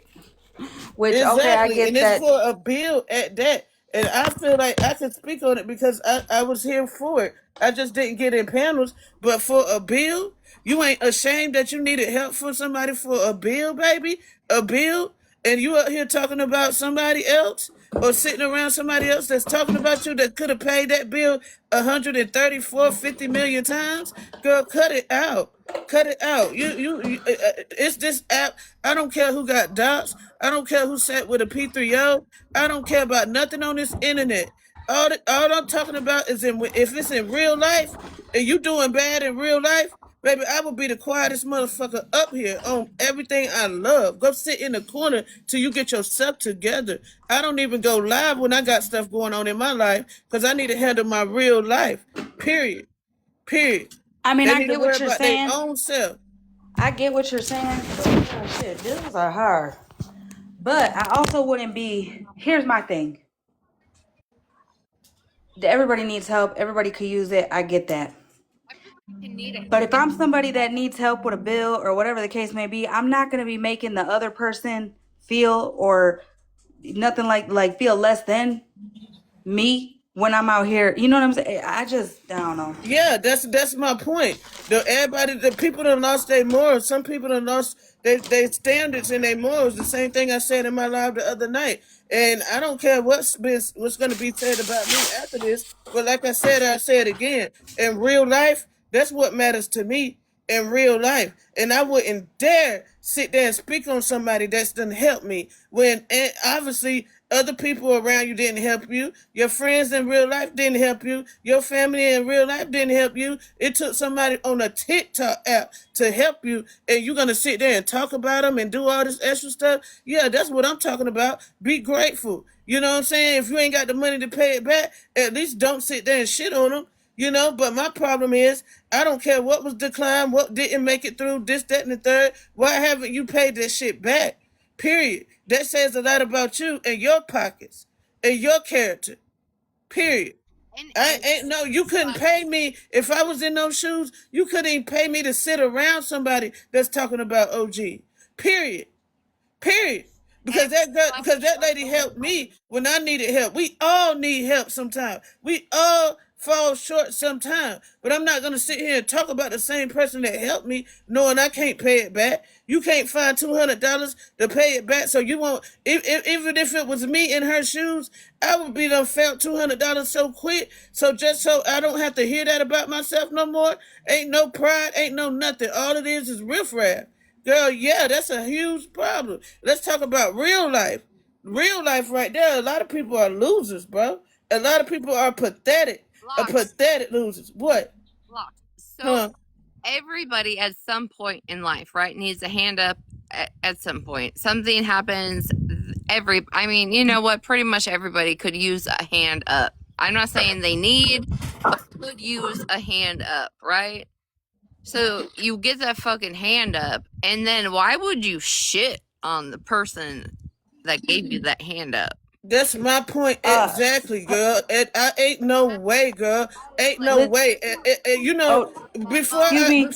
Speaker 1: Which, okay, I
Speaker 4: Exactly, and
Speaker 1: get
Speaker 4: it's
Speaker 1: that.
Speaker 4: for a bill at that. And I feel like I can speak on it because I was here for it. I just didn't get in panels. But for a bill, you ain't ashamed that you needed help for somebody for a bill, baby? A bill? And you out here talking about somebody else? Or sitting around somebody else that's talking about you that could have paid that bill 134, 50 million times? Girl, cut it out. Cut it out. It's this app. I don't care who got dots. I don't care who sat with a P3O. I don't care about nothing on this internet. All I'm talking about is if it's in real life and you doing bad in real life, baby, I will be the quietest motherfucker up here on everything I love. Go sit in the corner till you get yourself together. I don't even go live when I got stuff going on in my life because I need to handle my real life. Period. Period.
Speaker 1: I mean,
Speaker 4: They
Speaker 1: I
Speaker 4: need to
Speaker 1: get
Speaker 4: worry
Speaker 1: what you're
Speaker 4: about their
Speaker 1: saying.
Speaker 4: own self.
Speaker 1: I get what you're saying. But, oh, shit, bills are hard. But I also wouldn't be. Here's my thing. Everybody needs help. Everybody could use it. I get that.
Speaker 3: You need it.
Speaker 1: But if I'm somebody that needs help with a bill or whatever the case may be, I'm not going to be making the other person feel or nothing like feel less than me when I'm out here. You know what I'm saying? I don't know.
Speaker 4: Yeah, that's my point. The people that lost their morals. Some people that lost their standards and their morals. The same thing I said in my live the other night. And I don't care what's going to be said about me after this. But like I say it again. In real life, that's what matters to me. In real life, and I wouldn't dare sit there and speak on somebody that's done help me when obviously other people around you didn't help you. Your friends in real life didn't help you. Your family in real life didn't help you. It took somebody on a TikTok app to help you, and you're gonna sit there and talk about them and do all this extra stuff. Yeah, that's what I'm talking about. Be grateful. You know what I'm saying? If you ain't got the money to pay it back, at least don't sit there and shit on them. But my problem is, I don't care what was declined, what didn't make it through, this, that, and the third. Why haven't you paid that shit back? Period. That says a lot about you and your pockets and your character. Period. You couldn't pay me if I was in those shoes. You couldn't even pay me to sit around somebody that's talking about OG. Period. Period. Because that lady helped me when I needed help. We all need help sometimes. We all fall short sometimes. But I'm not gonna sit here and talk about the same person that helped me, knowing I can't pay it back. You can't find $200 to pay it back, so you won't. Even if it was me in her shoes, I would be done felt $200 so quick. So just so I don't have to hear that about myself no more. Ain't no pride, ain't no nothing. All it is riffraff. Girl, yeah, that's a huge problem. Let's talk about real life. Real life right there. A lot of people are losers, bro. A lot of people are pathetic. Pathetic losers. What?
Speaker 3: Locked. So
Speaker 4: Huh?
Speaker 3: everybody at some point in life, right, needs a hand up at some point. Something happens. You know what? Pretty much everybody could use a hand up. I'm not saying they need, but could use a hand up, right? So you get that fucking hand up, and then why would you shit on the person that gave you that hand up?
Speaker 4: That's my point exactly, girl. And I ain't no way, girl. Ain't no way. Before
Speaker 1: Excuse
Speaker 4: I
Speaker 1: me.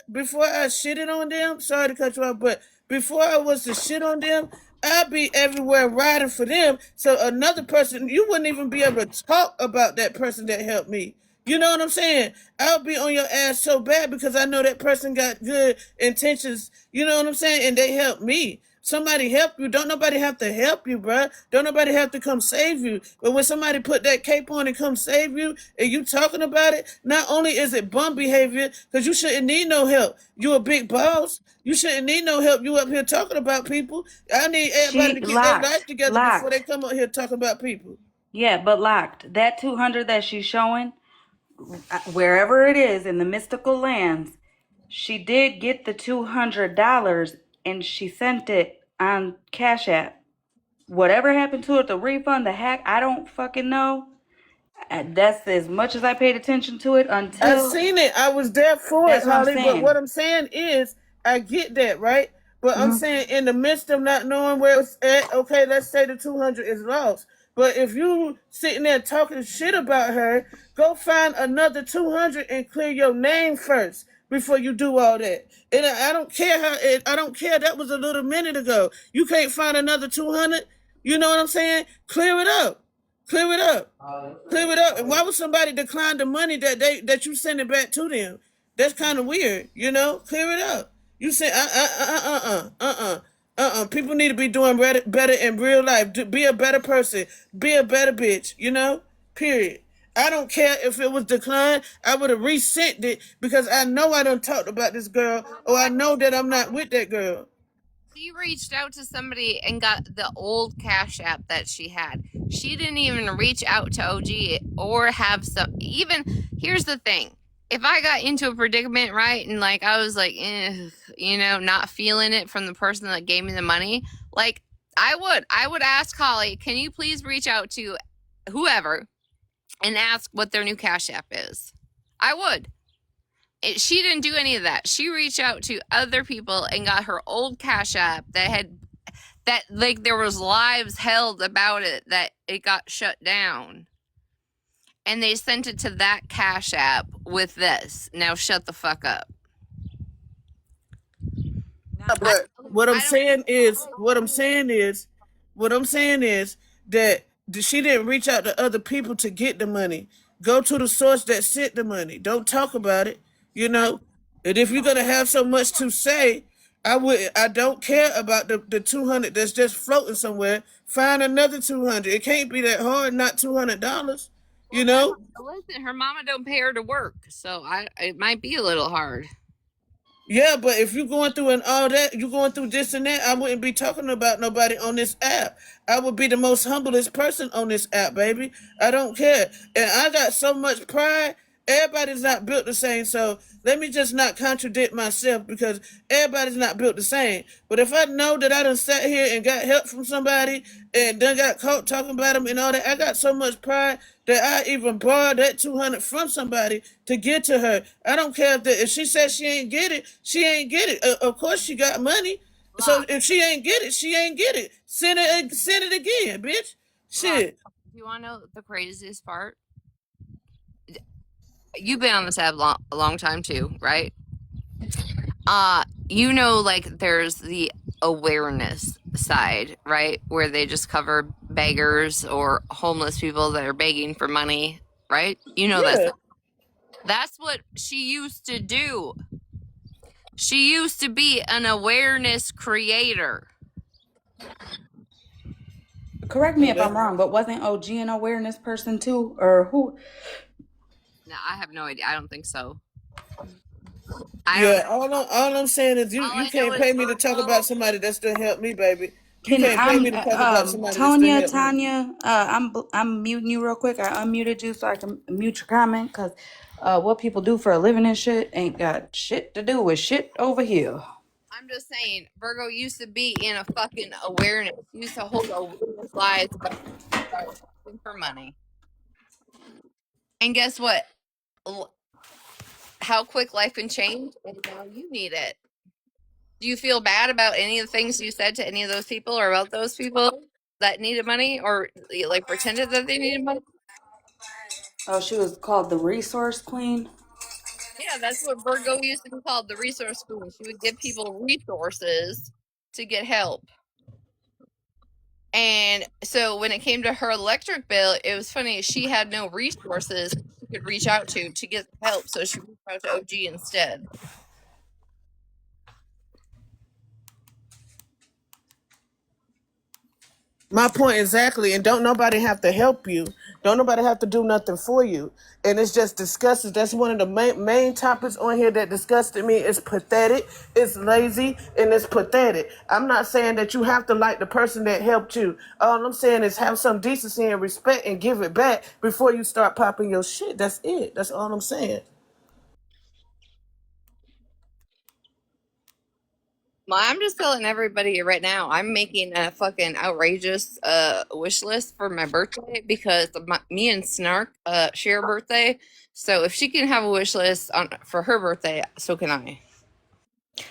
Speaker 4: before I shitted on them, sorry to cut you off, but before I was to shit on them, I'd be everywhere riding for them. So another person, you wouldn't even be able to talk about that person that helped me. You know what I'm saying? I'll be on your ass so bad because I know that person got good intentions. You know what I'm saying? And they helped me. Somebody help you. Don't nobody have to help you, bruh. Don't nobody have to come save you. But when somebody put that cape on and come save you and you talking about it, not only is it bum behavior, because you shouldn't need no help. You a big boss. You shouldn't need no help. You up here talking about people. I need everybody to get their life together before they come up here talking about people.
Speaker 1: Yeah, but locked. That 200 that she's showing, wherever it is in the mystical lands, She did get the $200 and she sent it on Cash App. Whatever happened to it, the refund, the hack, I don't fucking know. That's as much as I paid attention to it
Speaker 4: I
Speaker 1: until.
Speaker 4: seen it. I was there for it,
Speaker 1: That's what I'm
Speaker 4: Holly. But what
Speaker 1: saying.
Speaker 4: I'm saying is, I get that, right? But I'm
Speaker 1: Hmm.
Speaker 4: saying, in the midst of not knowing where it's at, okay, let's say the 200 is lost. But if you sitting there talking shit about her, go find another 200 and clear your name first before you do all that. And I don't care how. I don't care. That was a little minute ago. You can't find another 200. You know what I'm saying? Clear it up. Clear it up. Clear it up. And why would somebody decline the money that you send it back to them? That's kind of weird, you know. Clear it up. You say People need to be doing better in real life. Be a better person. Be a better bitch. You know. Period. I don't care if it was declined. I would have resent it because I know I done talked about this girl, or I know that I'm not with that girl.
Speaker 3: She reached out to somebody and got the old Cash App that she had. She didn't even reach out to OG or have some. Even here's the thing: if I got into a predicament, right, and like I was like, not feeling it from the person that gave me the money, like I would ask Holly, can you please reach out to whoever and ask what their new Cash App is? I would. She didn't do any of that. She reached out to other people and got her old Cash App that like there was lives held about it that it got shut down. And they sent it to that Cash App with this. Now shut the fuck up.
Speaker 4: But what I'm saying is, that she didn't reach out to other people to get the money. Go to the source that sent the money. Don't talk about it. You know. And if you're gonna have so much to say, I don't care about the 200 that's just floating somewhere. Find another 200. It can't be that hard. Not $200. You know.
Speaker 3: Listen, her mama don't pay her to work, so it might be a little hard.
Speaker 4: Yeah, but if you're going through and all that, you're going through this and that, I wouldn't be talking about nobody on this app. I would be the most humblest person on this app, baby. I don't care. And I got so much pride. Everybody's not built the same, so let me just not contradict myself because everybody's not built the same. But if I know that I done sat here and got help from somebody and done got caught talking about them and all that, I got so much pride that I even borrowed that 200 from somebody to get to her. I don't care if she says she ain't get it, she ain't get it. Of course she got money. So if she ain't get it, she ain't get it. Send it again, bitch. Shit.
Speaker 3: Do you want to know the craziest part? You've been on this app a long time too, right? Like there's the awareness side, right? Where they just cover beggars or homeless people that are begging for money, right?
Speaker 4: Yeah.
Speaker 3: That's what she used to do. She used to be an awareness creator.
Speaker 1: Correct me if I'm wrong, but wasn't OG an awareness person too, or who?
Speaker 3: No, I have no idea. I don't think so.
Speaker 4: Yeah, all I'm saying is you can't pay me to talk about somebody that's to help me, baby. You can't pay me to talk about somebody that's to help me.
Speaker 1: Tanya, I'm muting you real quick. I unmuted you so I can mute your comment because what people do for a living and shit ain't got shit to do with shit over here.
Speaker 3: I'm just saying, Virgo used to be in a fucking awareness. He used to hold awareness lies about for money. And guess what? How quick life can change, and now you need it. Do you feel bad about any of the things you said to any of those people or about those people that needed money or like pretended that they needed money?
Speaker 1: Oh, she was called the resource queen.
Speaker 3: Yeah, that's what Virgo used to be called, the resource queen. She would give people resources to get help. And so when it came to her electric bill, it was funny. She had no resources she could reach out to get help, so she reached out to OG instead.
Speaker 4: My point exactly, and don't nobody have to help you. Don't nobody have to do nothing for you. And it's just disgusting. That's one of the main topics on here that disgusted me. It's pathetic, it's lazy, and it's pathetic. I'm not saying that you have to like the person that helped you. All I'm saying is have some decency and respect and give it back before you start popping your shit. That's it. That's all I'm saying.
Speaker 3: Well, I'm just telling everybody right now, I'm making a fucking outrageous wish list for my birthday because me and Snark share a birthday. So if she can have a wish list for her birthday, so can I.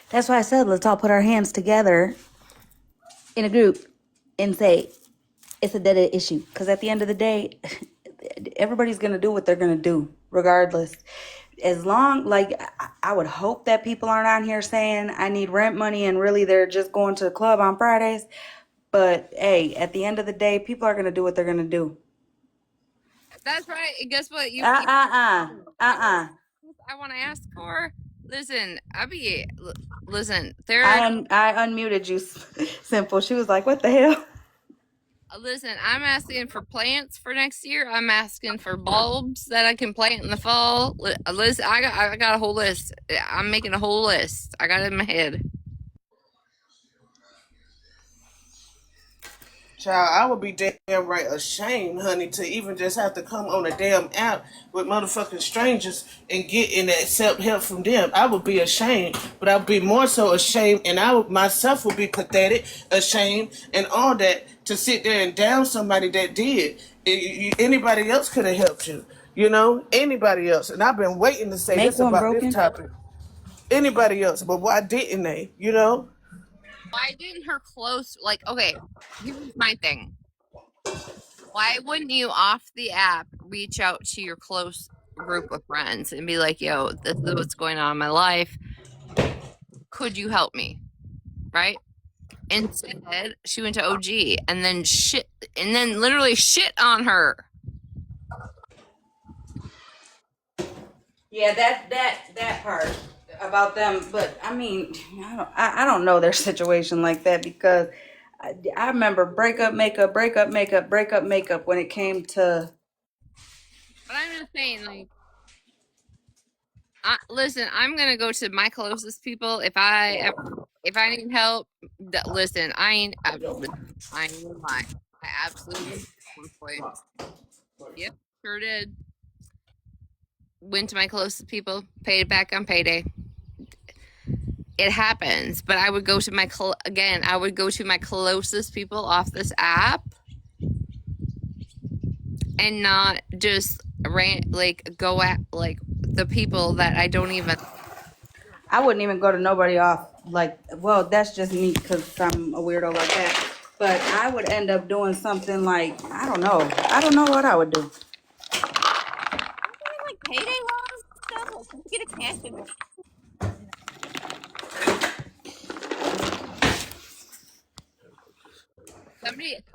Speaker 1: That's why I said let's all put our hands together in a group and say it's a dead issue. Because at the end of the day, everybody's gonna do what they're gonna do, regardless. As long, like, I would hope that people aren't on here saying I need rent money and really they're just going to the club on Fridays. But hey, at the end of the day, people are gonna do what they're gonna do.
Speaker 3: That's right. And guess what?
Speaker 1: I
Speaker 3: want to ask for. Listen, there.
Speaker 1: I unmuted you, Simple. She was like, "What the hell?"
Speaker 3: Listen, I'm asking for plants for next year. I'm asking for bulbs that I can plant in the fall. Listen, I got a whole list. I'm making a whole list. I got it in my head.
Speaker 4: Child, I would be damn right ashamed, honey, to even just have to come on a damn app with motherfucking strangers and get and accept help from them. I would be ashamed, but I would be more so ashamed, and I would myself would be pathetic, ashamed, and all that to sit there and down somebody that did. Anybody else could have helped you, you know, anybody else. And I've been waiting to say
Speaker 1: Make
Speaker 4: this
Speaker 1: one
Speaker 4: about
Speaker 1: broken.
Speaker 4: this topic. Anybody else, but why didn't they? You know?
Speaker 3: Why didn't her close, like, okay, here's my thing. Why wouldn't you off the app reach out to your close group of friends and be like, yo, this is what's going on in my life. Could you help me? Right? Instead, she went to OG and then literally shit on her.
Speaker 1: Yeah, that part about them, but I mean, I don't know their situation like that because I remember breakup makeup when it came to.
Speaker 3: But I'm just saying, like, listen, I'm gonna go to my closest people if I need help. Listen, I ain't gonna lie. I absolutely one point. Yep, sure did. Went to my closest people, paid it back on payday. It happens, but I would go to my closest people off this app and not just go at like the people that I don't even.
Speaker 1: I wouldn't even go to nobody off like. Well, that's just me because I'm a weirdo like that. But I would end up doing something like I don't know. I don't know what I would do.
Speaker 5: Like payday loans and stuff. Like, you get a cash in.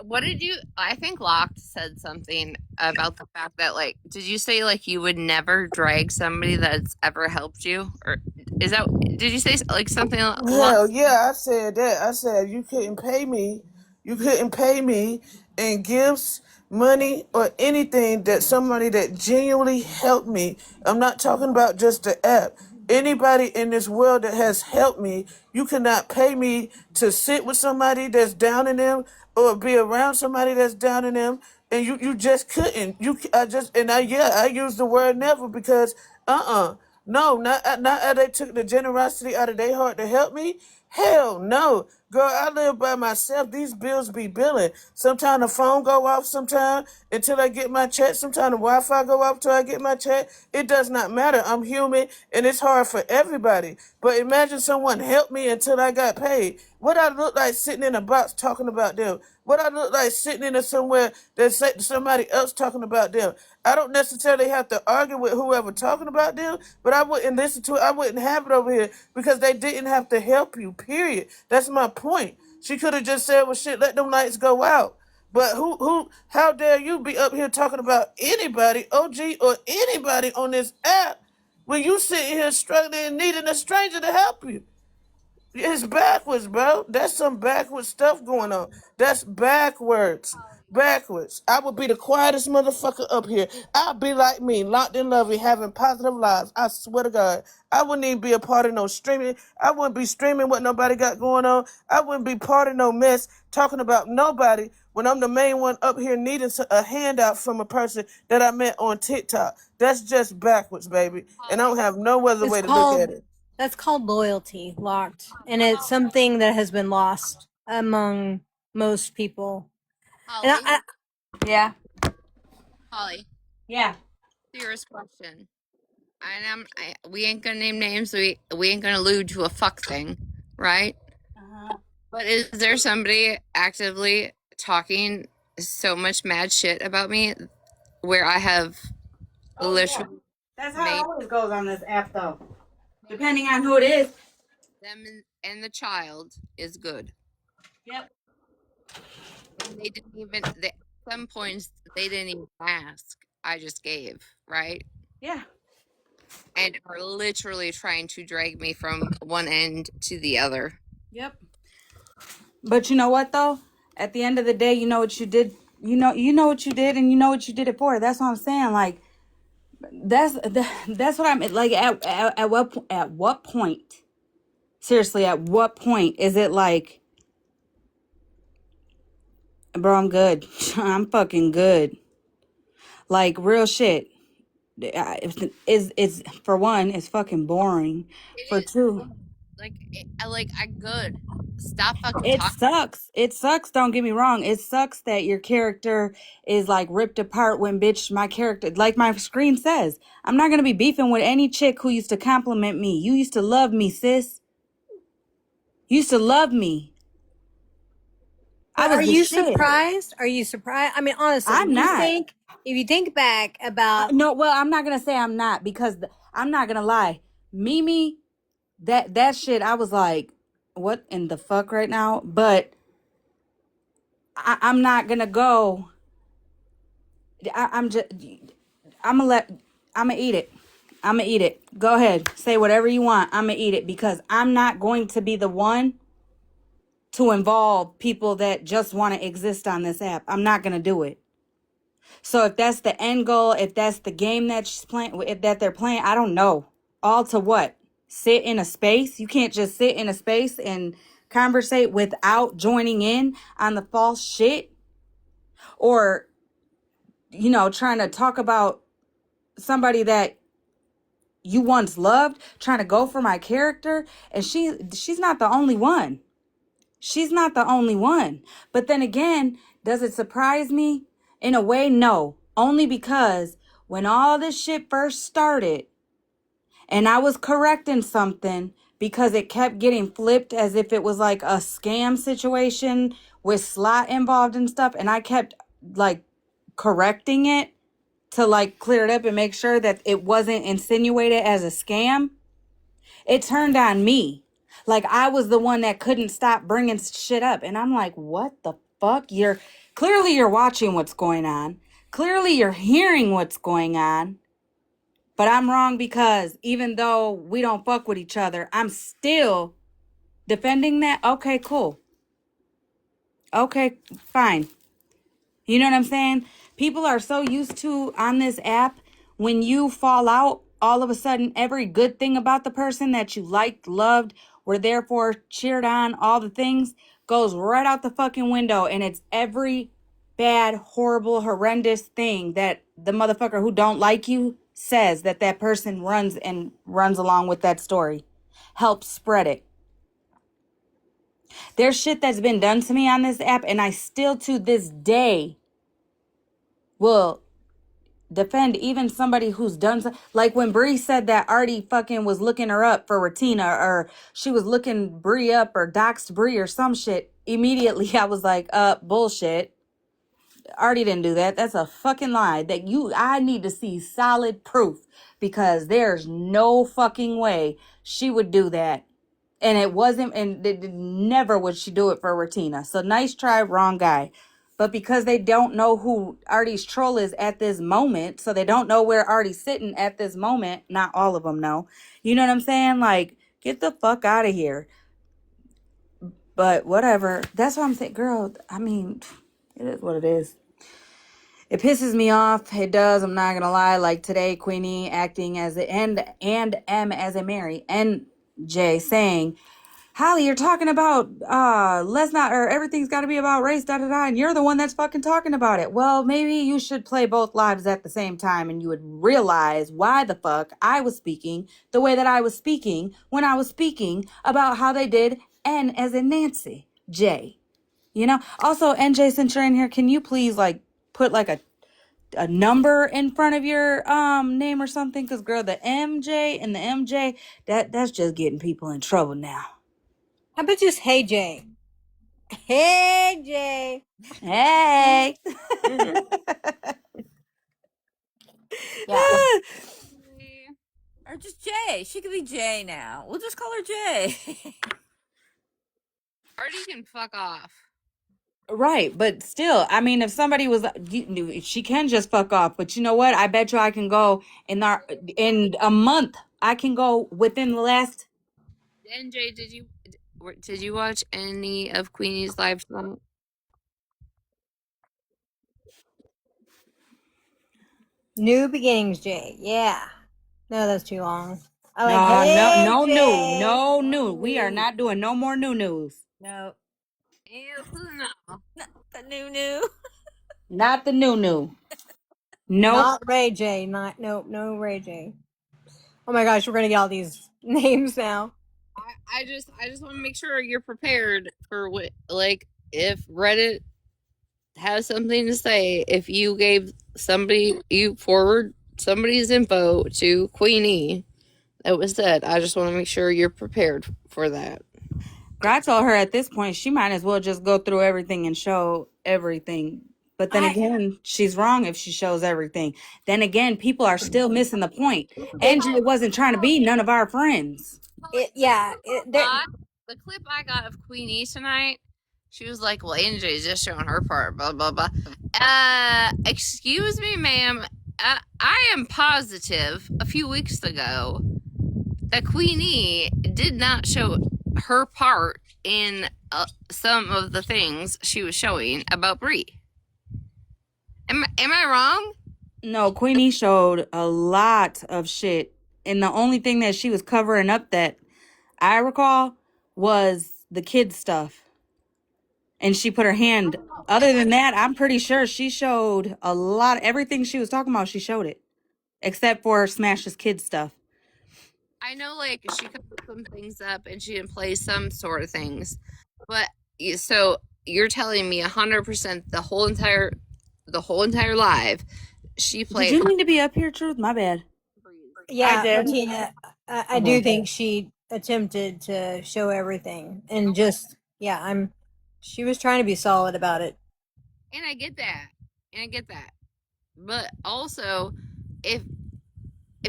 Speaker 3: What did you? I think Locked said something about the fact that, like, did you say like you would never drag somebody that's ever helped you, or is that? Did you say like something?
Speaker 4: Hell yeah, I said that. I said you couldn't pay me. You couldn't pay me in gifts, money, or anything that somebody that genuinely helped me. I'm not talking about just the app. Anybody in this world that has helped me, you cannot pay me to sit with somebody that's down in them or be around somebody that's down in them. And you just couldn't. I use the word never because no, not they took the generosity out of their heart to help me. Hell no. Girl, I live by myself. These bills be billing. Sometimes the phone go off sometime until I get my check. Sometimes the Wi-Fi go off till I get my check. It does not matter. I'm human and it's hard for everybody. But imagine someone helped me until I got paid. What I look like sitting in a box talking about them. What I look like sitting in somewhere that somebody else talking about them. I don't necessarily have to argue with whoever talking about them, but I wouldn't listen to it. I wouldn't have it over here because they didn't have to help you, period. That's my point. She could have just said, well, shit, let them lights go out. But how dare you be up here talking about anybody, OG, or anybody on this app when you sitting here struggling and needing a stranger to help you? It's backwards, bro. That's some backwards stuff going on. That's backwards. Backwards. I would be the quietest motherfucker up here. I'd be like me, locked in lovey, having positive lives. I swear to God. I wouldn't even be a part of no streaming. I wouldn't be streaming what nobody got going on. I wouldn't be part of no mess talking about nobody when I'm the main one up here needing a handout from a person that I met on TikTok. That's just backwards, baby. And I don't have no other way to look at it.
Speaker 8: That's called loyalty, locked. And it's something that has been lost among most people. And
Speaker 3: Holly,
Speaker 1: Yeah.
Speaker 3: Holly,
Speaker 1: Yeah.
Speaker 3: serious question. We ain't gonna name names. We ain't gonna allude to a fuck thing, right?
Speaker 1: Uh-huh.
Speaker 3: But is there somebody actively talking so much mad shit about me where I have
Speaker 1: Oh yeah.
Speaker 3: literally
Speaker 1: That's how it
Speaker 3: made
Speaker 1: always goes on this app, though. Depending on who it is.
Speaker 3: them and the child is good?
Speaker 1: Yep.
Speaker 3: And they didn't even, at some points, they didn't even ask. I just gave, right?
Speaker 1: Yeah.
Speaker 3: And are literally trying to drag me from one end to the other.
Speaker 1: Yep. But you know what though? At the end of the day, you know what you did. You know what you did, and you know what you did it for. That's what I'm saying. Like that's what I'm like. At what point? Seriously, at what point is it like, bro? I'm good. I'm fucking good. Like real shit. It's for one, it's fucking boring. For
Speaker 3: It
Speaker 1: two,
Speaker 3: is I good. Stop fucking
Speaker 1: it
Speaker 3: talking.
Speaker 1: sucks. It sucks. Don't get me wrong. It sucks that your character is like ripped apart when bitch, my character, like my screen says, I'm not going to be beefing with any chick who used to compliment me. You used to love me, sis. You used to love me. I
Speaker 8: But
Speaker 1: was
Speaker 8: are
Speaker 1: the
Speaker 8: you
Speaker 1: shit.
Speaker 8: surprised? Are you surprised? I mean, honestly,
Speaker 1: I'm not.
Speaker 8: if you think back about
Speaker 1: No, well, I'm not going to say I'm not because I'm not going to lie. Mimi, that shit, I was like, what in the fuck right now? But I'm not going to go. I'm just, I'm gonna eat it. I'm gonna eat it. Go ahead. Say whatever you want. I'm gonna eat it because I'm not going to be the one to involve people that just want to exist on this app. I'm not gonna do it. So if that's the end goal, if that's the game that she's playing, if that they're playing, I don't know. All to what? Sit in a space? You can't just sit in a space and conversate without joining in on the false shit or, trying to talk about somebody that you once loved, trying to go for my character. And she's not the only one. She's not the only one. But then again, does it surprise me? In a way, no. Only because when all this shit first started and I was correcting something because it kept getting flipped as if it was like a scam situation with slot involved and stuff, and I kept like correcting it to like clear it up and make sure that it wasn't insinuated as a scam, it turned on me. Like I was the one that couldn't stop bringing shit up. And I'm like, what the fuck? You're watching what's going on. Clearly you're hearing what's going on. But I'm wrong because even though we don't fuck with each other, I'm still defending that. Okay, cool. Okay, fine. You know what I'm saying? People are so used to on this app, when you fall out, all of a sudden, every good thing about the person that you liked, loved, were there for, cheered on, all the things goes right out the fucking window. And it's every bad, horrible, horrendous thing that the motherfucker who don't like you says that person runs along with that story. Helps spread it. There's shit that's been done to me on this app, and I still to this day will defend even somebody who's done like when Bree said that Artie fucking was looking her up for Ratina, or she was looking Bree up or doxed Bree or some shit. Immediately I was like, bullshit. Artie didn't do that. That's a fucking lie. I need to see solid proof because there's no fucking way she would do that. And it wasn't, and never would she do it for Ratina. So nice try, wrong guy. But because they don't know who Artie's troll is at this moment, so they don't know where Artie's sitting at this moment, not all of them know. You know what I'm saying? Like, get the fuck out of here. But whatever. That's what I'm saying. Girl, I mean, it is what it is. It pisses me off. It does. I'm not going to lie. Like today, Queenie acting as and M as a Mary, and Jay saying, Holly, you're talking about let's not, or everything's got to be about race, da da da, and you're the one that's fucking talking about it. Well, maybe you should play both lives at the same time, and you would realize why the fuck I was speaking the way that I was speaking when I was speaking about how they did N as in Nancy J. You know. Also, NJ, since you're in here, can you please like put like a number in front of your name or something? Because girl, the MJ and the MJ, that's just getting people in trouble now.
Speaker 8: How about just Hey Jay? Hey Jay.
Speaker 1: Hey.
Speaker 8: Yeah.
Speaker 5: Or just Jay. She could be Jay now. We'll just call her Jay.
Speaker 3: Or you can fuck off.
Speaker 1: Right, but still, I mean, if somebody was, she can just fuck off. But you know what? I bet you I can go in a month. I can go within the last.
Speaker 3: NJ, did you watch any of Queenie's live tonight?
Speaker 8: New Beginnings Jay. Yeah. No, that's too long. I like
Speaker 1: No,
Speaker 8: Hey
Speaker 1: no,
Speaker 8: Jay.
Speaker 1: no new. We are not doing no more new news.
Speaker 5: No.
Speaker 3: Ew, no.
Speaker 5: The new.
Speaker 1: Not the new. Nope.
Speaker 8: Not Ray J. No Ray J. Oh my gosh, we're gonna get all these names now.
Speaker 3: I just want to make sure you're prepared for what, like, if Reddit has something to say, if you gave you forward somebody's info to Queenie that was said, I just want to make sure you're prepared for that.
Speaker 1: I told her at this point she might as well just go through everything and show everything. But then again, she's wrong if she shows everything. Then again, people are still missing the point. NJ wasn't trying to be none of our friends.
Speaker 3: The clip I got of Queenie tonight, she was like, well, NJ is just showing her part, blah, blah, blah. Excuse me, ma'am. I am positive a few weeks ago that Queenie did not show her part in some of the things she was showing about Brie. Am I wrong?
Speaker 1: No, Queenie showed a lot of shit. And the only thing that she was covering up that I recall was the kids stuff. And she put her hand. Other than that, I'm pretty sure she showed a lot. Everything she was talking about, she showed it. Except for Smash's kids stuff.
Speaker 3: I know, like, she covered some things up and she didn't play some sort of things. But, so, you're telling me 100% the whole entire live, she played.
Speaker 1: Did you mean to be up here, Truth? My bad.
Speaker 8: Yeah, Martina, I do think she attempted to show everything, and just she was trying to be solid about it.
Speaker 3: And I get that. But also, if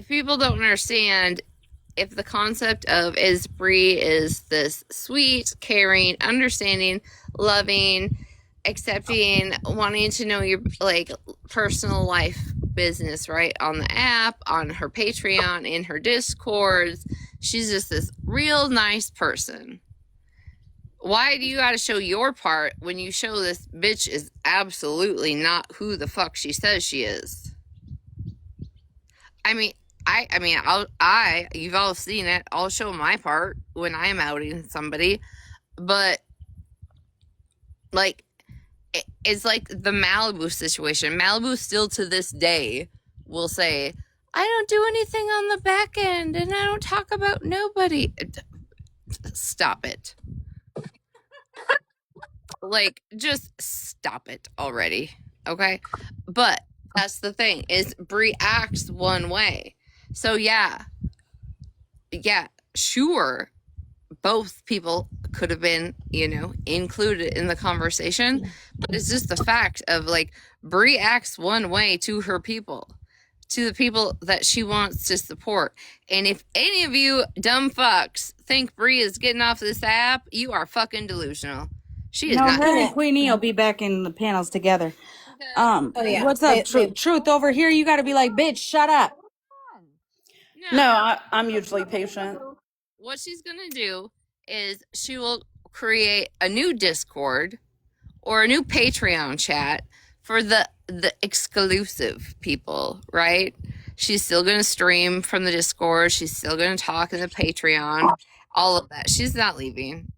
Speaker 3: people don't understand, if the concept of is Brie is this sweet, caring, understanding, loving, accepting, wanting to know your like personal life business, right? On the app, on her Patreon, in her Discords. She's just this real nice person. Why do you gotta show your part when you show this bitch is absolutely not who the fuck she says she is? I mean, you've all seen it. I'll show my part when I'm outing somebody, but like, it's like the Malibu situation. Malibu still to this day will say, I don't do anything on the back end and I don't talk about nobody. Stop it. Like, just stop it already. Okay? But that's the thing, is Brie acts one way. So yeah, sure, both people could have been, included in the conversation, but it's just the fact of, like, Brie acts one way to her people, to the people that she wants to support. And if any of you dumb fucks think Brie is getting off this app, you are fucking delusional. She is not.
Speaker 1: Her and Queenie will be back in the panels together. What's up, Truth? Over here, you got to be like, bitch, shut up.
Speaker 9: No, I'm usually patient.
Speaker 3: What she's going to do is she will create a new Discord or a new Patreon chat for the exclusive people, right? She's still going to stream from the Discord. She's still going to talk in the Patreon. all of that. She's not leaving.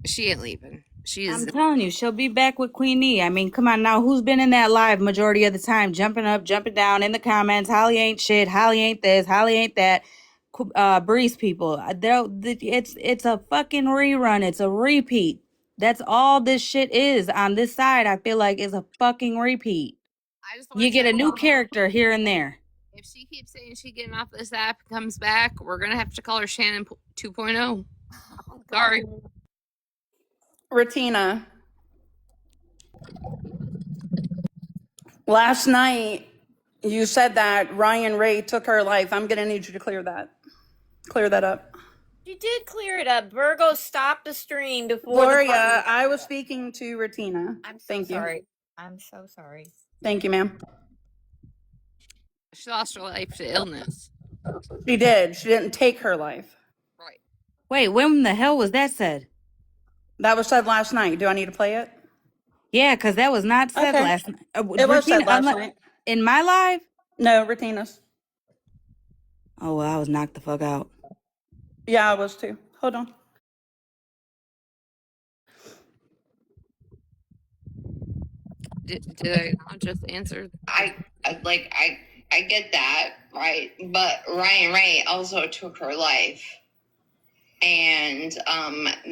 Speaker 3: She ain't leaving.
Speaker 1: I'm telling you, she'll be back with Queen E. I mean, come on now. Who's been in that live majority of the time? Jumping up, jumping down in the comments. Holly ain't shit. Holly ain't this. Holly ain't that. Breeze people. It's a fucking rerun. It's a repeat. That's all this shit is on this side. I feel like is a fucking repeat. You get a new character here and there.
Speaker 3: If she keeps saying she's getting off this app and comes back, we're gonna have to call her Shannon 2.0. Sorry.
Speaker 9: Ratina. Last night, you said that Ryan Ray took her life. I'm gonna need you to clear that up.
Speaker 5: She did clear it up. Virgo stopped the stream before.
Speaker 9: Gloria, I was speaking to Ratina.
Speaker 5: I'm so
Speaker 9: Thank
Speaker 5: sorry.
Speaker 9: you.
Speaker 5: I'm so sorry.
Speaker 9: Thank you, ma'am.
Speaker 3: She lost her life to illness.
Speaker 9: She did. She didn't take her life.
Speaker 3: Right.
Speaker 1: Wait, when the hell was that said?
Speaker 9: That was said last night. Do I need to play it?
Speaker 1: Yeah, because that was not said
Speaker 9: Okay.
Speaker 1: last night.
Speaker 9: It was said last night.
Speaker 1: In my live?
Speaker 9: No, Ratina's.
Speaker 1: Oh, well, I was knocked the fuck out.
Speaker 9: Yeah, I was too. Hold on.
Speaker 3: Did I not just answer?
Speaker 6: I get that, right? But Ryan Ray also took her life. And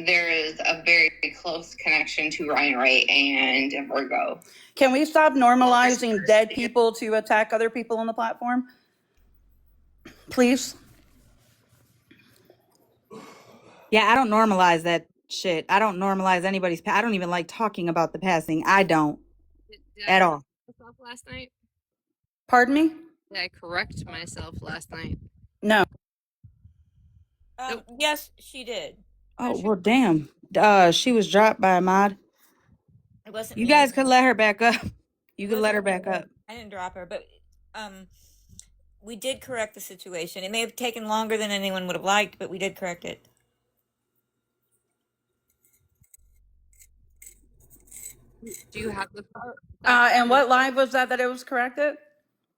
Speaker 6: there is a very close connection to Ryan Ray and Virgo.
Speaker 9: Can we stop normalizing dead people to attack other people on the platform? Please?
Speaker 1: Yeah, I don't normalize that shit. I don't normalize anybody's I don't even like talking about the passing. I don't.
Speaker 3: Did
Speaker 1: At
Speaker 3: I
Speaker 1: all.
Speaker 3: myself last night?
Speaker 9: Pardon me?
Speaker 3: Did I correct myself last night?
Speaker 9: No.
Speaker 5: Yes, she did.
Speaker 1: Oh, well, damn. She was dropped by a mod.
Speaker 5: It wasn't
Speaker 1: You
Speaker 5: me.
Speaker 1: guys could let her back up. You could let her back up.
Speaker 5: I didn't drop her, but we did correct the situation. It may have taken longer than anyone would have liked, but we did correct it.
Speaker 3: Do you have the part?
Speaker 9: And what live was that it was corrected?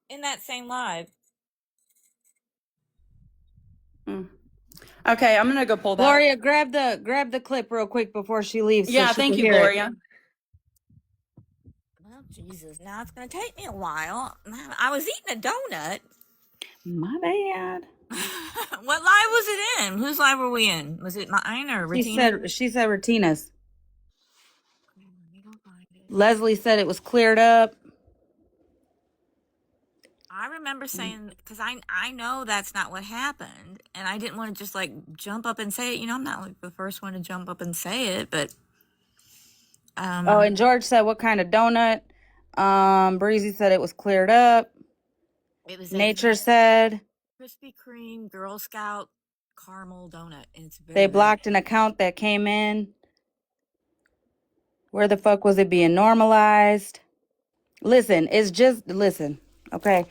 Speaker 5: In that same live.
Speaker 9: Okay, I'm gonna go pull that.
Speaker 1: Gloria, grab the clip real quick before she leaves.
Speaker 9: Yeah,
Speaker 1: so she
Speaker 9: thank
Speaker 1: can
Speaker 9: you,
Speaker 1: hear it.
Speaker 9: Gloria.
Speaker 5: Well, Jesus, now it's going to take me a while. I was eating a donut.
Speaker 1: My bad.
Speaker 5: What live was it in? Whose live were we in? Was it mine or Ratina?
Speaker 1: She said Ratina's. Leslie said it was cleared up.
Speaker 5: I remember saying, because I know that's not what happened, and I didn't want to just like jump up and say it. You know, I'm not like the first one to jump up and say it, but.
Speaker 1: Oh, and George said, what kind of donut? Breezy said it was cleared up.
Speaker 5: It was
Speaker 1: Nature said
Speaker 5: Krispy Kreme Girl Scout caramel donut, and it's very
Speaker 1: they
Speaker 5: good.
Speaker 1: blocked an account that came in. Where the fuck was it being normalized? Listen, okay?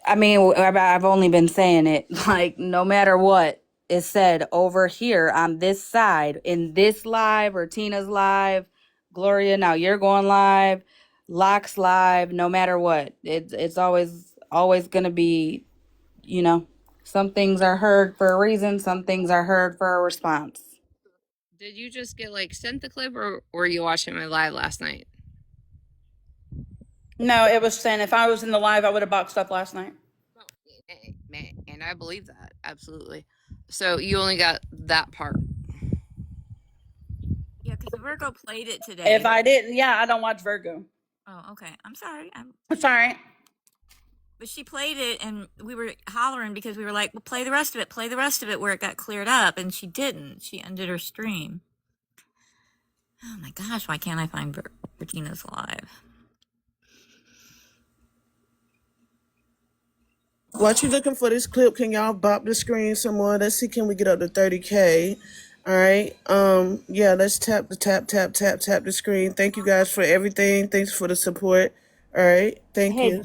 Speaker 1: I mean, I've only been saying it, like, no matter what is said over here on this side, in this live or Tina's live, Gloria, now you're going live, Locke's live, no matter what. It's always going to be, you know, some things are heard for a reason, some things are heard for a response.
Speaker 3: Did you just get like sent the clip, or were you watching my live last night?
Speaker 9: No, it was sent. If I was in the live, I would have boxed up last night.
Speaker 3: And I believe that, absolutely. So you only got that part.
Speaker 5: Yeah, because Virgo played it today.
Speaker 9: If I didn't, yeah, I don't watch Virgo.
Speaker 5: Oh, okay. I'm sorry.
Speaker 9: It's all right.
Speaker 5: But she played it, and we were hollering because we were like, well, play the rest of it, where it got cleared up, and she didn't. She ended her stream. Oh my gosh, why can't I find Bertina's live?
Speaker 4: While you looking for this clip, can y'all bop the screen some more? Let's see, can we get up to 30K? All right. Yeah, let's tap the screen. Thank you guys for everything. Thanks for the support. All right. Thank you.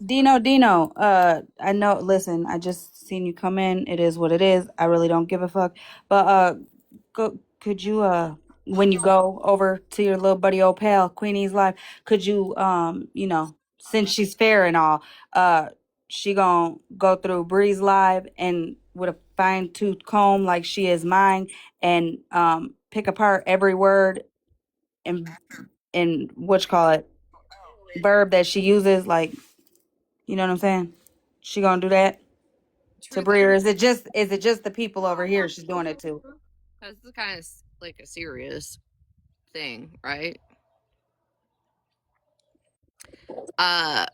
Speaker 1: Dino, I know, listen, I just seen you come in. It is what it is. I really don't give a fuck. But could you when you go over to your little buddy old pal, Queenie's live, could you you know, since she's fair and all, she gonna go through Bree's live and with a fine tooth comb like she is mine and pick apart every word and what you call it verb that she uses, like, you know what I'm saying? She gonna do that to
Speaker 3: Truth,
Speaker 1: Brie, or is it just the people over here she's doing it to?
Speaker 3: that's the kind of like a serious thing, right?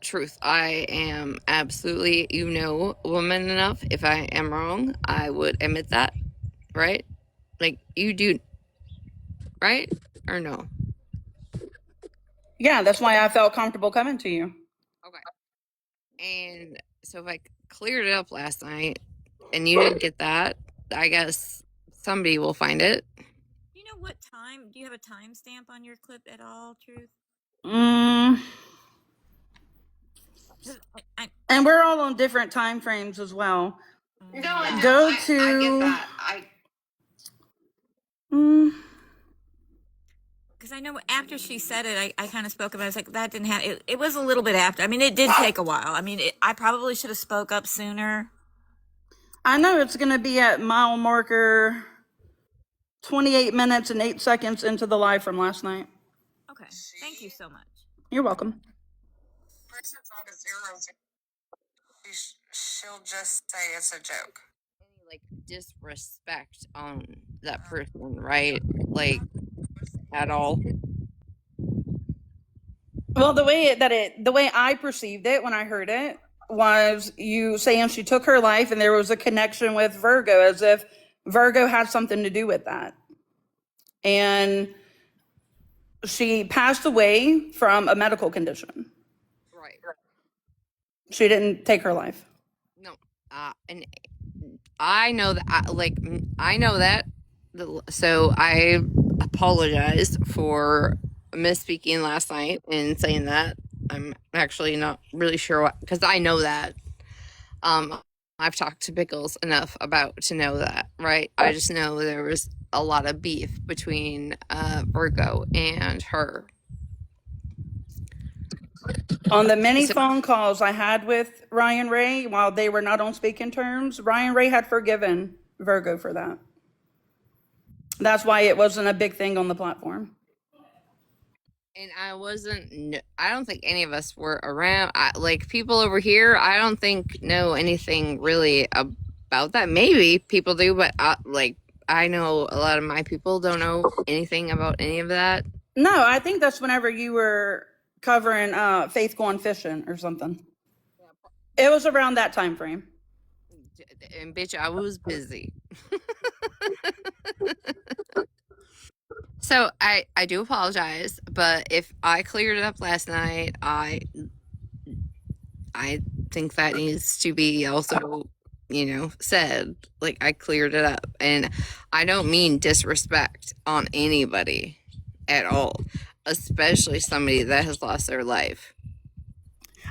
Speaker 3: Truth, I am absolutely, woman enough. If I am wrong, I would admit that, right? Like, you do, right? Or no?
Speaker 9: Yeah, that's why I felt comfortable coming to you.
Speaker 3: Okay. And so if I cleared it up last night and you didn't get that, I guess somebody will find it.
Speaker 5: You know what time? Do you have a timestamp on your clip at all, Truth?
Speaker 9: Mm,
Speaker 5: 'Cause I
Speaker 9: and we're all on different time frames as well.
Speaker 5: yeah.
Speaker 9: Go to.
Speaker 6: I get that.
Speaker 9: Mm,
Speaker 5: Because I know after she said it, I kind of spoke about it. I was like, that didn't have it. It was a little bit after. I mean, it did take a while. I mean, I probably should have spoke up sooner.
Speaker 9: I know it's going to be at mile marker 28 minutes and 8 seconds into the live from last night.
Speaker 5: Okay. Thank you so much.
Speaker 9: You're welcome.
Speaker 6: Person's not a zero. She'll just say it's a joke.
Speaker 3: Any like disrespect on that person, right? Like, at all.
Speaker 9: Well, the way I perceived it when I heard it was you saying she took her life and there was a connection with Virgo, as if Virgo had something to do with that. And she passed away from a medical condition.
Speaker 3: Right.
Speaker 9: She didn't take her life.
Speaker 3: No. And I know that, I know that. So I apologize for misspeaking last night and saying that. I'm actually not really sure what, because I know that. I've talked to Pickles enough to know that, right? I just know there was a lot of beef between Virgo and her.
Speaker 9: On the many phone calls I had with Ryan Ray while they were not on speaking terms, Ryan Ray had forgiven Virgo for that. That's why it wasn't a big thing on the platform.
Speaker 3: And I don't think any of us were around. People over here, I don't think know anything really about that. Maybe people do, but I know a lot of my people don't know anything about any of that.
Speaker 9: No, I think that's whenever you were covering Faith going fishing or something. It was around that time frame.
Speaker 3: And bitch, I was busy. So I do apologize, but if I cleared it up last night, I think that needs to be also, said. Like, I cleared it up, and I don't mean disrespect on anybody at all, especially somebody that has lost their life.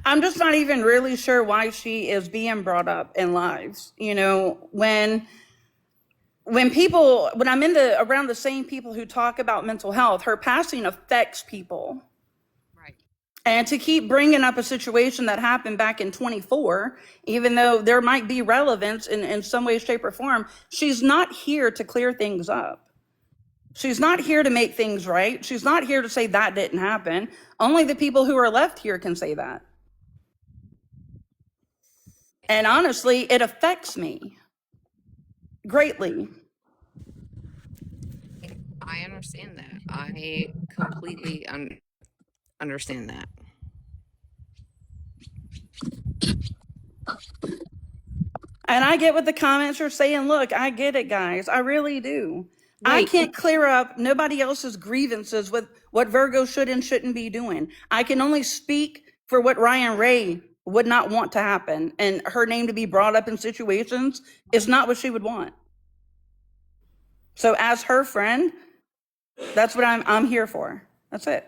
Speaker 9: I'm just not even really sure why she is being brought up in lives. When I'm around the same people who talk about mental health, her passing affects people.
Speaker 3: Right.
Speaker 9: And to keep bringing up a situation that happened back in 24, even though there might be relevance in some way, shape, or form, she's not here to clear things up. She's not here to make things right. She's not here to say that didn't happen. Only the people who are left here can say that. And honestly, it affects me greatly.
Speaker 3: I understand that. I completely understand that.
Speaker 9: And I get what the comments are saying. Look, I get it, guys. I really do. I
Speaker 1: Wait.
Speaker 9: can't clear up nobody else's grievances with what Virgo should and shouldn't be doing. I can only speak for what Ryan Ray would not want to happen. And her name to be brought up in situations is not what she would want. So as her friend, that's what I'm here for. That's it.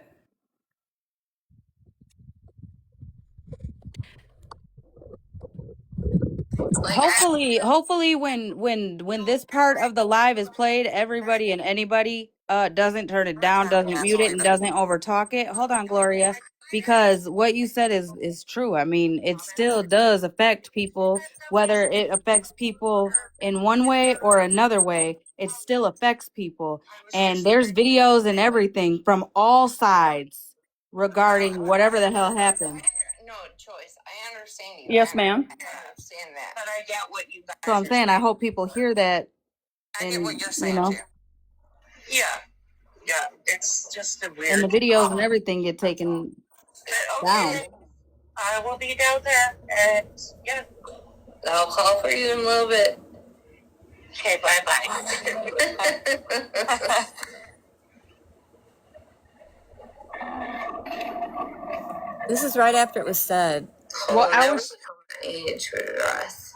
Speaker 1: Hopefully when this part of the live is played, everybody and anybody doesn't turn it down, doesn't mute it, and doesn't overtalk it. Hold on, Gloria. because what you said is true. I mean, it still does affect people, whether it affects people in one way or another way. It still affects people, and there's videos and everything from all sides regarding whatever the hell happened.
Speaker 6: No choice. I understand you.
Speaker 9: Yes, ma'am.
Speaker 6: I understand that. But I get what you guys
Speaker 1: So I'm saying, I hope people hear that.
Speaker 6: I get what
Speaker 1: And
Speaker 6: you're saying too. Yeah. Yeah. It's just a weird.
Speaker 1: and the videos and everything get taken down.
Speaker 6: Okay. I will be down there and yeah. I'll call for you in a little bit. Okay, bye.
Speaker 5: This is right after it was said.
Speaker 2: Well, I was
Speaker 6: Age for us.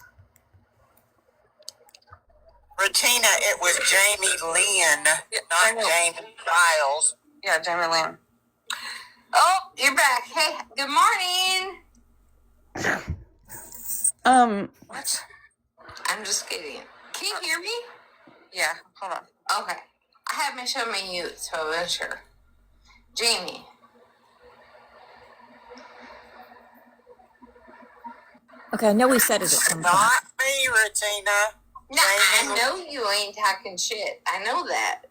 Speaker 6: Regina, it was Jamie Lynn, not Jamie Giles. Yeah, Jamie Lynn. Oh, you're back. Hey, good morning. What? I'm just kidding. Can you hear me? Yeah, hold on. Okay. I have been showing my mute, so I wasn't sure. Jamie.
Speaker 5: Okay, I know we said it at some point.
Speaker 6: Not me, Regina. No, I know you ain't talking shit. I know that.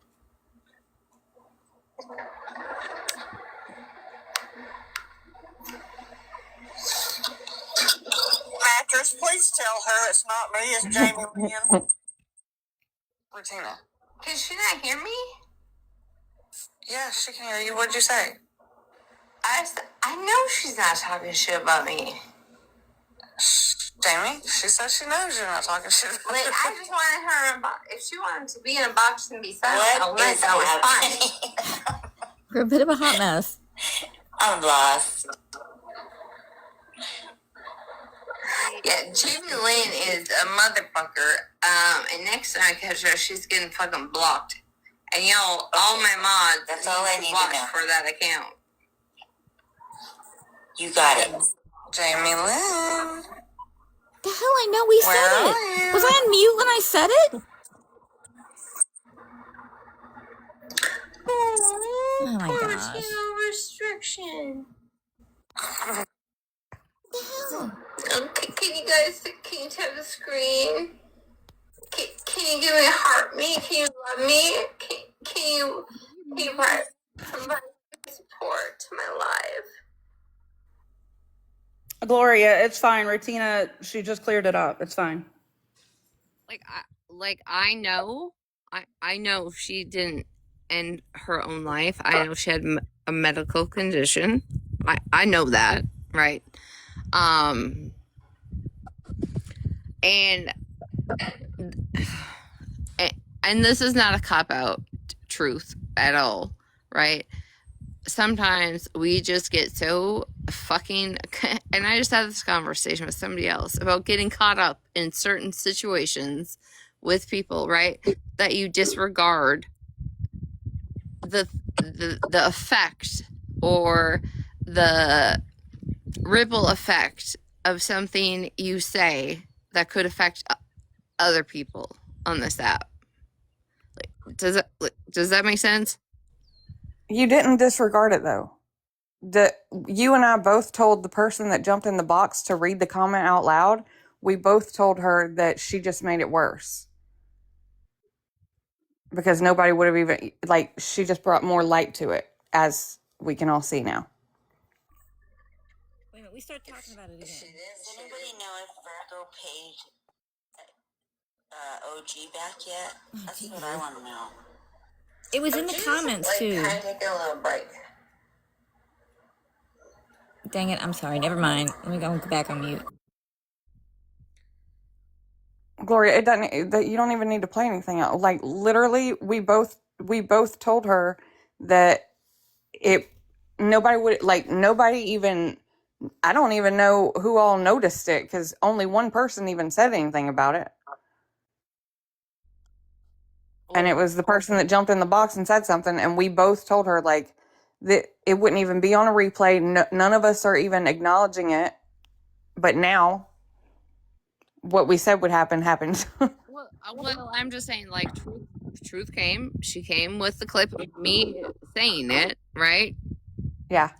Speaker 6: Actress, please tell her it's not me, it's Jamie Lynn. Regina. Can she not hear me? Yeah, she can hear you. What'd you say? I know she's not talking shit about me. Jamie, she says she knows you're not talking shit about her. I just wanted her, if she wanted to be in a box and be silent, that was fine.
Speaker 5: We're a bit of a hot mess.
Speaker 6: I'm lost. Yeah, Jamie Lynn is a motherfucker. And next time I catch her, she's getting fucking blocked. And y'all, all my mods, that's all I need to know for that account. You got it. Jamie Lynn.
Speaker 5: The hell, I know we said it. Was I on mute when I said it? Oh my gosh.
Speaker 6: No restriction. Okay, can you tap the screen? Can you give me a heart me? Can you love me? Can you provide support to my life?
Speaker 9: Gloria, it's fine. Retina, she just cleared it up. It's fine.
Speaker 3: I know she didn't end her own life. I know she had a medical condition. I know that, right? And this is not a cop-out truth at all, right? Sometimes we just get so fucking, and I just had this conversation with somebody else about getting caught up in certain situations with people, right? That you disregard the effect or the ripple effect of something you say that could affect other people on this app. Does that make sense?
Speaker 2: You didn't disregard it though. You and I both told the person that jumped in the box to read the comment out loud. We both told her that she just made it worse. Because nobody would have even, she just brought more light to it, as we can all see now.
Speaker 5: Wait a minute, we started talking about it again.
Speaker 6: Does anybody know if Virgo paid OG back yet? That's what I want to know.
Speaker 5: It was in the comments too.
Speaker 6: Can I take a little break?
Speaker 5: Dang it, I'm sorry. Never mind. Let me go back on mute.
Speaker 2: Gloria, it doesn't. You don't even need to play anything else. Literally, we both told her that nobody would nobody even. I don't even know who all noticed it because only one person even said anything about it. And it was the person that jumped in the box and said something, and we both told her that it wouldn't even be on a replay. No, none of us are even acknowledging it. But now, what we said would happen happened.
Speaker 3: Well, I'm just saying, truth came. She came with the clip of me saying it, right?
Speaker 2: Yeah.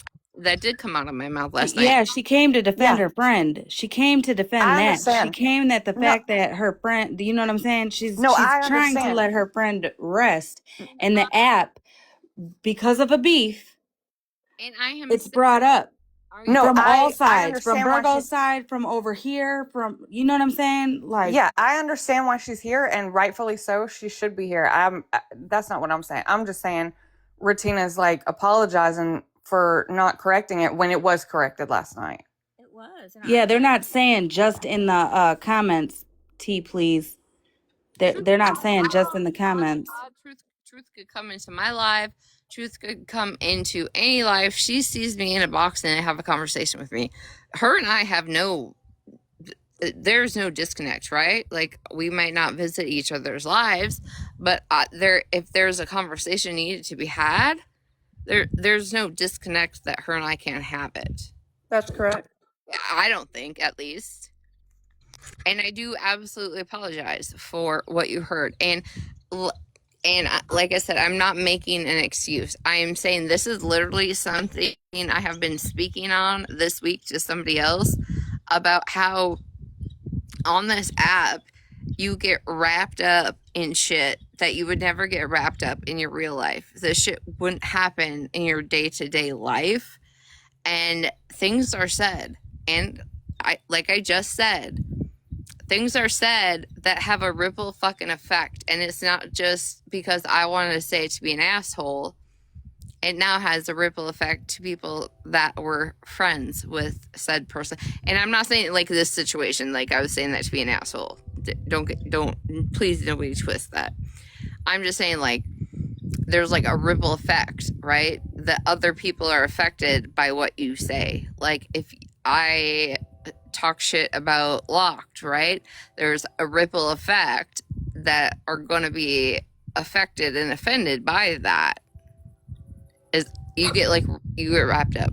Speaker 3: that did come out of my mouth last night.
Speaker 1: Yeah, she came to defend
Speaker 2: Yeah.
Speaker 1: her friend. She came to defend
Speaker 2: I
Speaker 1: that. She
Speaker 2: understand.
Speaker 1: came that the
Speaker 2: No,
Speaker 1: fact that her friend, you know what I'm saying? She's
Speaker 2: no, I
Speaker 1: trying to
Speaker 2: understand.
Speaker 1: let her friend rest. And the app, because of a beef,
Speaker 3: And I am
Speaker 1: it's brought up
Speaker 3: Are you
Speaker 2: No,
Speaker 1: from all
Speaker 2: I
Speaker 1: sides, from
Speaker 2: understand why
Speaker 1: Virgo's
Speaker 2: she's
Speaker 1: side, from over here, from, you know what I'm saying? Like,
Speaker 2: yeah, I understand why she's here, and rightfully so. She should be here. That's not what I'm saying. I'm just saying Retina's like apologizing for not correcting it when it was corrected last night.
Speaker 5: It was. And
Speaker 1: yeah, they're not saying just in the comments, T, please. They're not saying just in the comments.
Speaker 3: Truth could come into my live. Truth could come into any life. She sees me in a box and have a conversation with me. Her and I have there's no disconnect, right? Like, we might not visit each other's lives, but if there's a conversation needed to be had, there's no disconnect that her and I can't have it.
Speaker 9: That's correct.
Speaker 3: I don't think, at least. And I do absolutely apologize for what you heard. And like I said, I'm not making an excuse. I am saying this is literally something I have been speaking on this week to somebody else about how on this app you get wrapped up in shit that you would never get wrapped up in your real life. This shit wouldn't happen in your day-to-day life. And things are said. And like I just said, things are said that have a ripple fucking effect. And it's not just because I wanted to say it to be an asshole. It now has a ripple effect to people that were friends with said person. And I'm not saying like this situation, like I was saying that to be an asshole. Please nobody twist that. I'm just saying, like, there's like a ripple effect, right? That other people are affected by what you say. Like, if I talk shit about Locked, right? There's a ripple effect that are going to be affected and offended by that. Is you get wrapped up.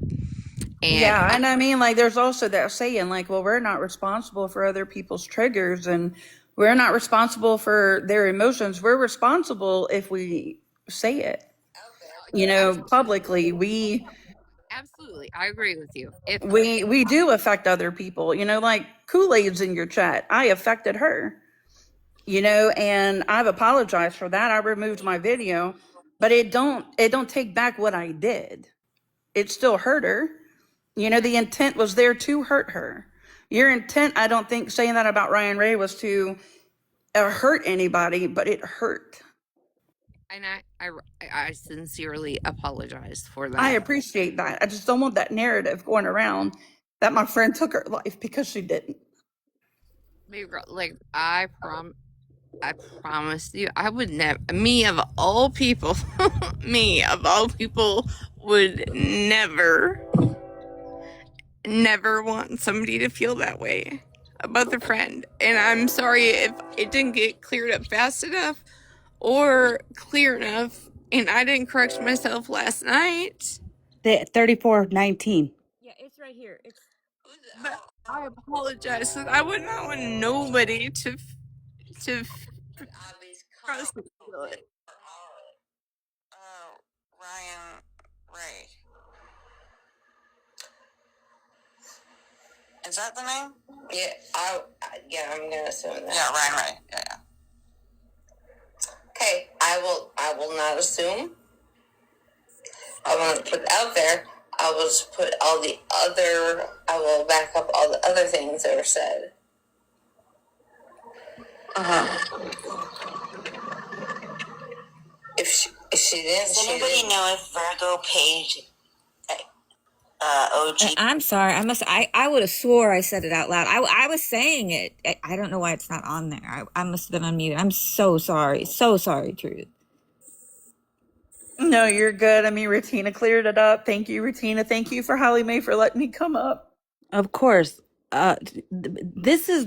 Speaker 3: And
Speaker 9: Yeah, and I mean, like, there's also that saying, like, well, we're not responsible for other people's triggers, and we're not responsible for their emotions. We're responsible if we say it, publicly.
Speaker 3: Absolutely, I agree with you.
Speaker 9: We do affect other people, like Kool-Aid's in your chat. I affected her, and I've apologized for that. I removed my video, but it don't take back what I did. It still hurt her. The intent was there to hurt her. Your intent, I don't think saying that about Ryan Ray was to hurt anybody, but it hurt.
Speaker 3: And I sincerely apologize for that.
Speaker 9: I appreciate that. I just don't want that narrative going around that my friend took her life because she didn't.
Speaker 3: Like, I promise you, I would never, me of all people would never want somebody to feel that way about their friend. And I'm sorry if it didn't get cleared up fast enough or clear enough, and I didn't correct myself last night.
Speaker 1: The 3419.
Speaker 5: yeah, it's right here.
Speaker 3: But I apologize. I would not want nobody to trust me.
Speaker 6: Ryan Ray. Is that the name? Yeah, I'm gonna assume that. Yeah, Ryan Ray. Yeah. Okay, I will not assume. I want to put it out there. I will back up all the other things that were said. If she didn't, does anybody know if Virgo paid OG?
Speaker 5: I'm sorry. I would have swore I said it out loud. I was saying it. I don't know why it's not on there. I must have been unmuted. I'm so sorry. So sorry, Truth.
Speaker 9: No, you're good. I mean, Retina cleared it up. Thank you, Retina. Thank you for HollyMae for letting me come up.
Speaker 1: Of course. This is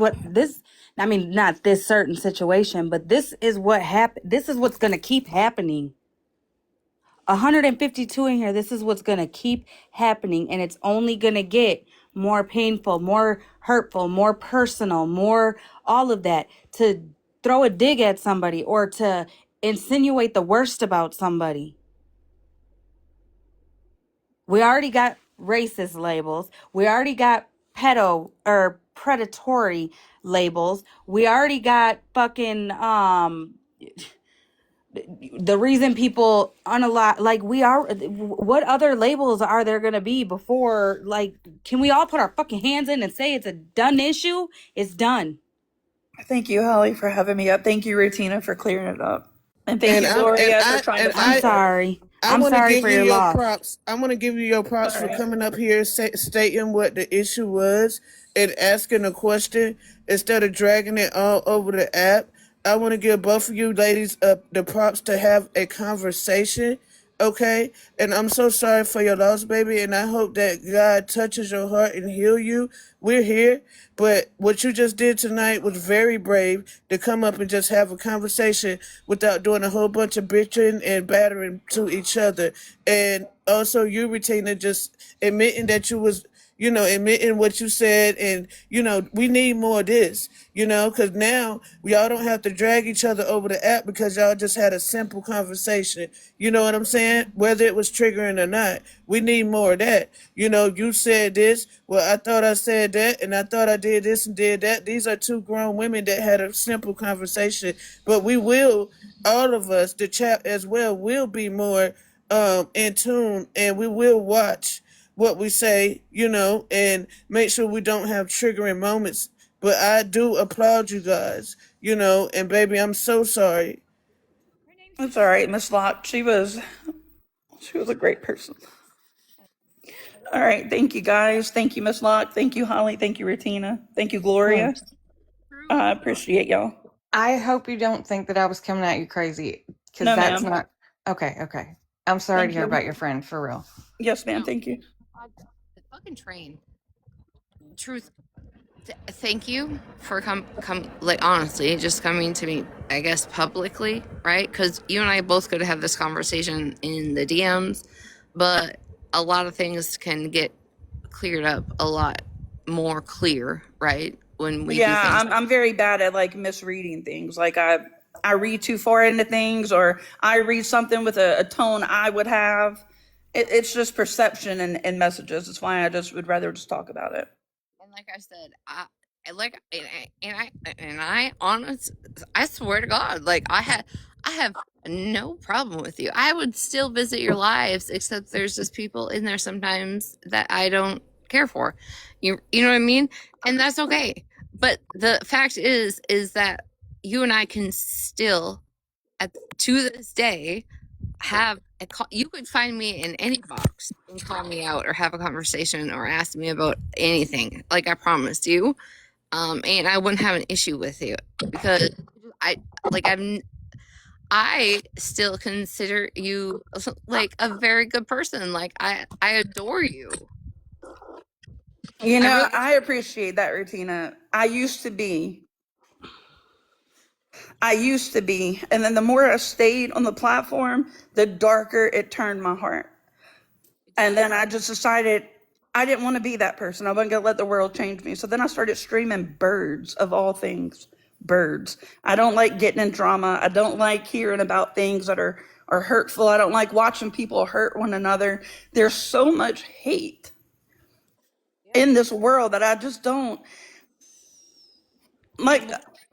Speaker 1: what this, I mean, not this certain situation, but this is what happened. This is what's going to keep happening. 152 in here. This is what's going to keep happening. And it's only going to get more painful, more hurtful, more personal, more all of that, to throw a dig at somebody or to insinuate the worst about somebody. We already got racist labels. We already got pedo or predatory labels. We already got fucking the reason people unalive, like, we are, what other labels are there gonna be before, like, can we all put our fucking hands in and say it's a done issue? It's done.
Speaker 9: Thank you, Holly, for having me up. Thank you, Rutina, for clearing it up. And thank
Speaker 4: And
Speaker 9: you, Gloria, for trying to
Speaker 1: I'm
Speaker 9: fix it.
Speaker 1: sorry.
Speaker 4: I
Speaker 1: I'm
Speaker 4: want to
Speaker 1: sorry
Speaker 4: give
Speaker 1: for
Speaker 4: you
Speaker 1: your
Speaker 4: your
Speaker 1: loss.
Speaker 4: props. I want to give you your props
Speaker 9: All
Speaker 4: for
Speaker 9: right.
Speaker 4: coming up here, stating what the issue was and asking a question instead of dragging it all over the app. I want to give both of you ladies the props to have a conversation, okay? And I'm so sorry for your loss, baby, and I hope that God touches your heart and heal you. We're here, but what you just did tonight was very brave to come up and just have a conversation without doing a whole bunch of bitching and battering to each other. And also you, Regina, just admitting that you was, admitting what you said. And, we need more of this, because now y'all don't have to drag each other over the app because y'all just had a simple conversation. You know what I'm saying? Whether it was triggering or not, we need more of that. You said this. Well, I thought I said that, and I thought I did this and did that. These are two grown women that had a simple conversation. But we will, all of us, the chat as well, will be more in tune, and we will watch what we say, and make sure we don't have triggering moments. But I do applaud you guys, and baby, I'm so sorry.
Speaker 9: It's all right, Miss Locke. She was a great person. All right. Thank you, guys. Thank you, Miss Locke. Thank you, Holly. Thank you, Rutina. Thank you, Gloria. I appreciate y'all.
Speaker 2: I hope you don't think that I was coming at you crazy, because
Speaker 9: No,
Speaker 2: that's
Speaker 9: ma'am.
Speaker 2: not okay. Okay, I'm sorry
Speaker 9: Thank
Speaker 2: to hear
Speaker 9: you.
Speaker 2: about your friend, for real.
Speaker 9: Yes, ma'am. Thank you.
Speaker 3: The fucking train. Truth. Thank you for like, honestly, just coming to me, I guess, publicly, right? Because you and I both could have this conversation in the DMs, but a lot of things can get cleared up a lot more clear, right? When we do
Speaker 9: Yeah,
Speaker 3: things.
Speaker 9: I'm very bad at like misreading things. Like I read too far into things, or I read something with a tone I would have. It's just perception and messages. That's why I just would rather just talk about it.
Speaker 3: And like I said, I honest, I swear to God, like I have no problem with you. I would still visit your lives, except there's just people in there sometimes that I don't care for. You know what I mean? And that's okay. But the fact is that you and I can still, to this day, have a call. You could find me in any box and call me out or have a conversation or ask me about anything, like I promised you. And I wouldn't have an issue with you, because I still consider you like a very good person. Like I adore you.
Speaker 9: I appreciate that, Rutina. I used to be, and then the more I stayed on the platform, the darker it turned my heart. And then I just decided I didn't want to be that person. I wasn't going to let the world change me. So then I started streaming birds, of all things. Birds. I don't like getting in drama. I don't like hearing about things that are hurtful. I don't like watching people hurt one another. There's so much hate in this world that I just don't like.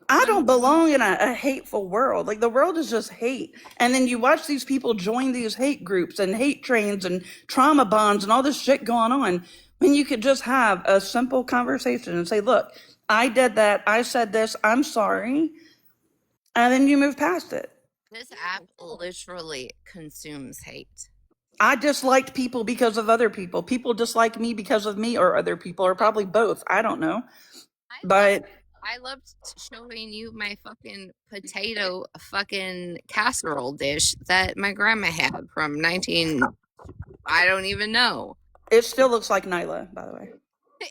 Speaker 9: I don't belong in a hateful world. Like, the world is just hate. And then you watch these people join these hate groups and hate trains and trauma bonds and all this shit going on, when you could just have a simple conversation and say, look, I did that. I said this. I'm sorry. And then you move past it.
Speaker 3: This app literally consumes hate.
Speaker 9: I disliked people because of other people. People dislike me because of me, or other people, or probably both. I don't know. But
Speaker 3: I loved showing you my fucking potato fucking casserole dish that my grandma had from I don't even know.
Speaker 9: it still looks like Nyla, by the way.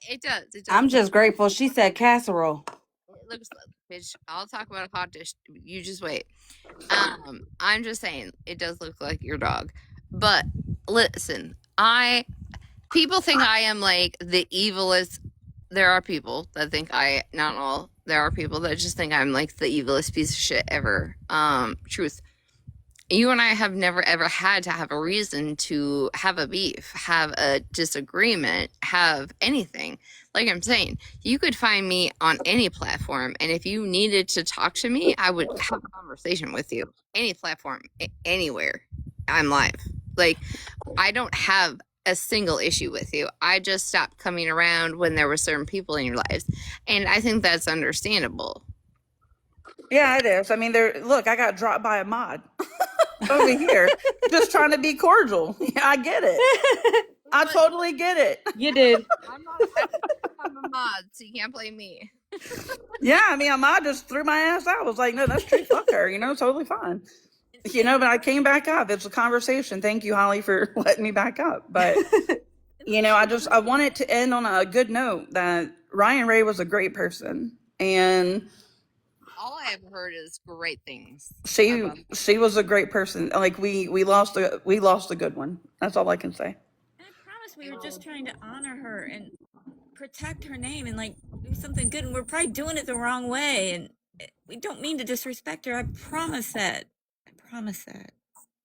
Speaker 3: It does.
Speaker 1: I'm just grateful she said casserole.
Speaker 3: It looks like, bitch, I'll talk about a hot dish. You just wait. I'm just saying, it does look like your dog. But listen, people think I am like the evilest. There are people that think not all. There are people that just think I'm like the evilest piece of shit ever. Truth. you and I have never ever had to have a reason to have a beef, have a disagreement, have anything. Like I'm saying, you could find me on any platform, and if you needed to talk to me, I would have a conversation with you. Any platform, anywhere. I'm live. Like, I don't have a single issue with you. I just stopped coming around when there were certain people in your lives, and I think that's understandable.
Speaker 9: Yeah, it is. I mean, look, I got dropped by a mod over here, just trying to be cordial. Yeah, I get it. I totally get it.
Speaker 1: You did.
Speaker 3: I'm a mod, so you can't blame me.
Speaker 9: Yeah, I mean, a mod just threw my ass out. I was like, no, that's true. Fuck her. Totally fine. But I came back up. It's a conversation. Thank you, Holly, for letting me back up. But, I want it to end on a good note that Ryan Ray was a great person. And
Speaker 3: all I have heard is great things.
Speaker 9: She was a great person. Like we lost a good one. That's all I can say.
Speaker 5: And I promise we were just trying to honor her and protect her name and like do something good. And we're probably doing it the wrong way. And we don't mean to disrespect her. I promise that.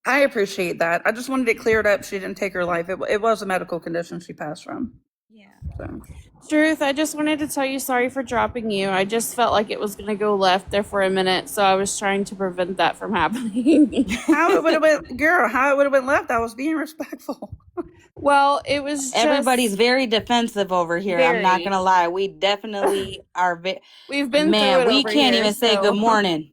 Speaker 9: I appreciate that. I just wanted it cleared up. She didn't take her life. It was a medical condition she passed from.
Speaker 5: Yeah.
Speaker 9: So.
Speaker 10: Truth, I just wanted to tell you sorry for dropping you. I just felt like it was going to go left there for a minute, so I was trying to prevent that from happening.
Speaker 9: How it would have went left, I was being respectful.
Speaker 10: Well, it was just...
Speaker 1: Everybody's very defensive over here. I'm not going to lie. We definitely are.
Speaker 10: We've been through it
Speaker 1: we
Speaker 10: over
Speaker 1: can't
Speaker 10: here,
Speaker 1: even say good morning.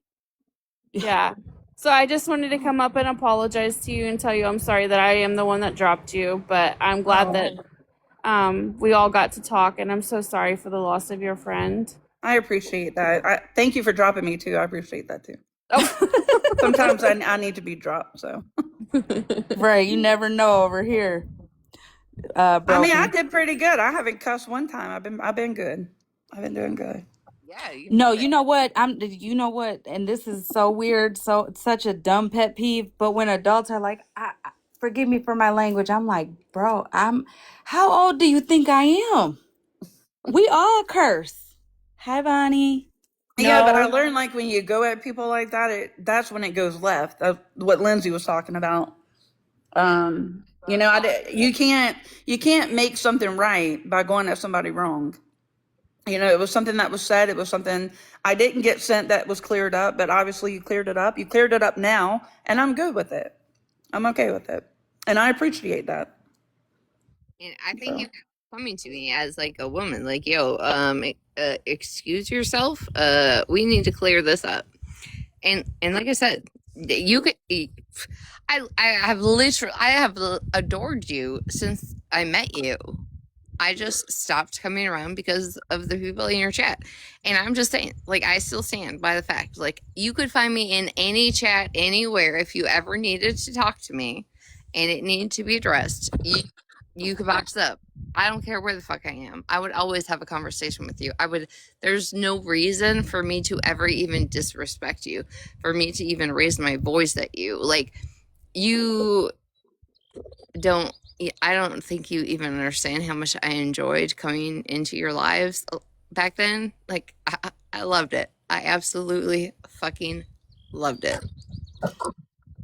Speaker 10: Yeah. So I just wanted to come up and apologize to you and tell you I'm sorry that I am the one that dropped you, but I'm glad that we all got to talk, and I'm so sorry for the loss of your friend.
Speaker 9: I appreciate that. Thank you for dropping me too. I appreciate that too. Oh. Sometimes I need to be dropped. So.
Speaker 1: Right, you never know over here.
Speaker 9: I mean, I did pretty good. I haven't cussed one time. I've been good. I've been doing good.
Speaker 3: Yeah.
Speaker 1: No, you know what? And this is so weird. So it's such a dumb pet peeve. But when adults are like, forgive me for my language. I'm like, bro, how old do you think I am? We all curse. Hi, Bonnie.
Speaker 9: Yeah, but I learned like when you go at people like that, that's when it goes left. That's what Lindsay was talking about. You can't make something right by going at somebody wrong. It was something that was said. It was something I didn't get sent that was cleared up, but obviously you cleared it up. You cleared it up now, and I'm good with it. I'm okay with it, and I appreciate that.
Speaker 3: And I think you're coming to me as like a woman, like, yo, excuse yourself. We need to clear this up. And like I said, you could. I have adored you since I met you. I just stopped coming around because of the people in your chat. And I'm just saying, like, I still stand by the fact, like, you could find me in any chat anywhere if you ever needed to talk to me and it needed to be addressed. You could box up. I don't care where the fuck I am. I would always have a conversation with you. There's no reason for me to ever even disrespect you, for me to even raise my voice at you. Like, I don't think you even understand how much I enjoyed coming into your lives back then. Like, I loved it. I absolutely fucking loved it.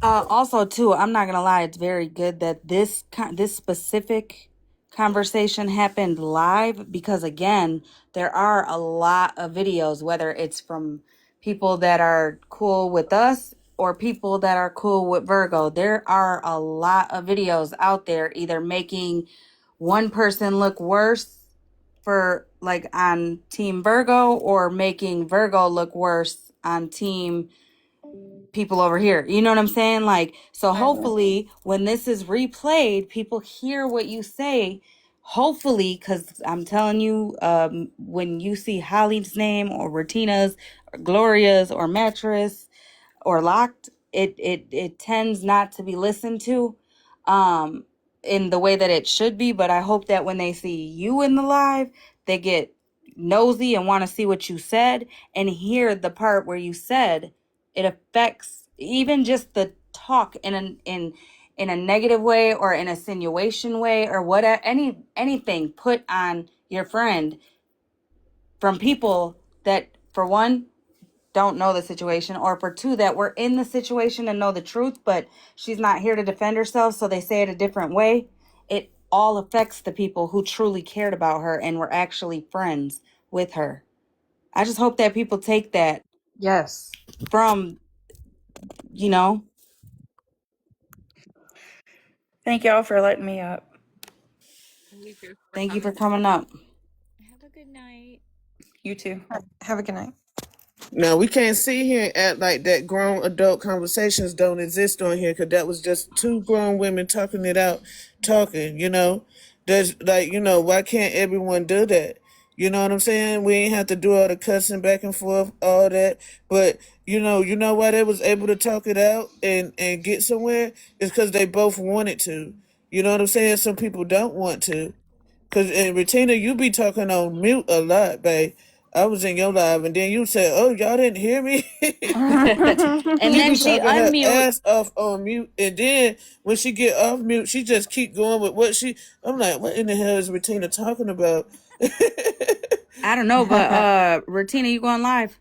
Speaker 1: Also, too, I'm not gonna lie. It's very good that this specific conversation happened live because, again, there are a lot of videos, whether it's from people that are cool with us or people that are cool with Virgo. There are a lot of videos out there either making one person look worse for like on Team Virgo or making Virgo look worse on Team people over here. You know what I'm saying? Like, so hopefully when this is replayed, people hear what you say. Hopefully, because I'm telling you, when you see Holly's name or Retina's or Gloria's or Mattress or Locked, it tends not to be listened to in the way that it should be. But I hope that when they see you in the live, they get nosy and want to see what you said and hear the part where you said it affects even just the talk in a negative way or an insinuation way or whatever, anything put on your friend from people that, for one, don't know the situation, or for two that were in the situation and know the truth, but she's not here to defend herself, so they say it a different way. It all affects the people who truly cared about her and were actually friends with her. I just hope that people take that
Speaker 2: Yes.
Speaker 1: from, you know.
Speaker 9: Thank y'all for letting me up.
Speaker 1: Thank you for coming up.
Speaker 5: Have a good night.
Speaker 9: You too.
Speaker 2: Have a good night.
Speaker 4: Now, we can't sit here and act like that grown adult conversations don't exist on here, because that was just two grown women talking it out, talking, you know. There's like, you know, why can't everyone do that? You know what I'm saying? We ain't have to do all the cussing back and forth, all that. But, you know why they was able to talk it out and get somewhere? It's because they both wanted to. You know what I'm saying? Some people don't want to. Cause and Retina, you be talking on mute a lot, babe. I was in your live, and then you said, "Oh, y'all didn't hear me."
Speaker 1: And
Speaker 4: She
Speaker 1: then
Speaker 4: be
Speaker 1: she
Speaker 4: talking her
Speaker 1: unmute.
Speaker 4: ass off on mute, and then when she get off mute, she just keep going with what she. I'm like, what in the hell is Retina talking about?
Speaker 1: I don't know, but Retina, you going live?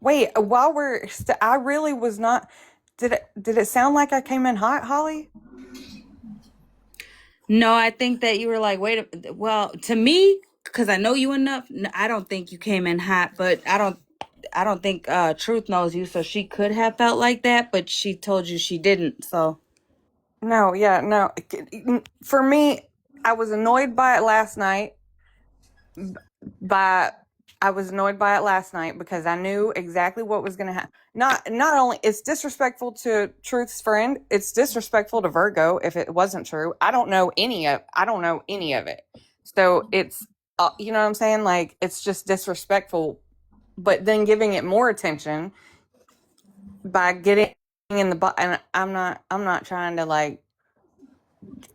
Speaker 2: Wait, while we're, I really was not. Did it sound like I came in hot, Holly?
Speaker 1: No, I think that you were like, wait. Well, to me, because I know you enough, I don't think you came in hot. But I don't think Truth knows you, so she could have felt like that, but she told you she didn't. So
Speaker 2: No, yeah, no. For me, I was annoyed by it last night. I was annoyed by it last night because I knew exactly what was going to happen. Not only it's disrespectful to Truth's friend, it's disrespectful to Virgo if it wasn't true. I don't know any of it. So it's you know what I'm saying? Like, it's just disrespectful. But then giving it more attention by getting in the and I'm not trying to, like,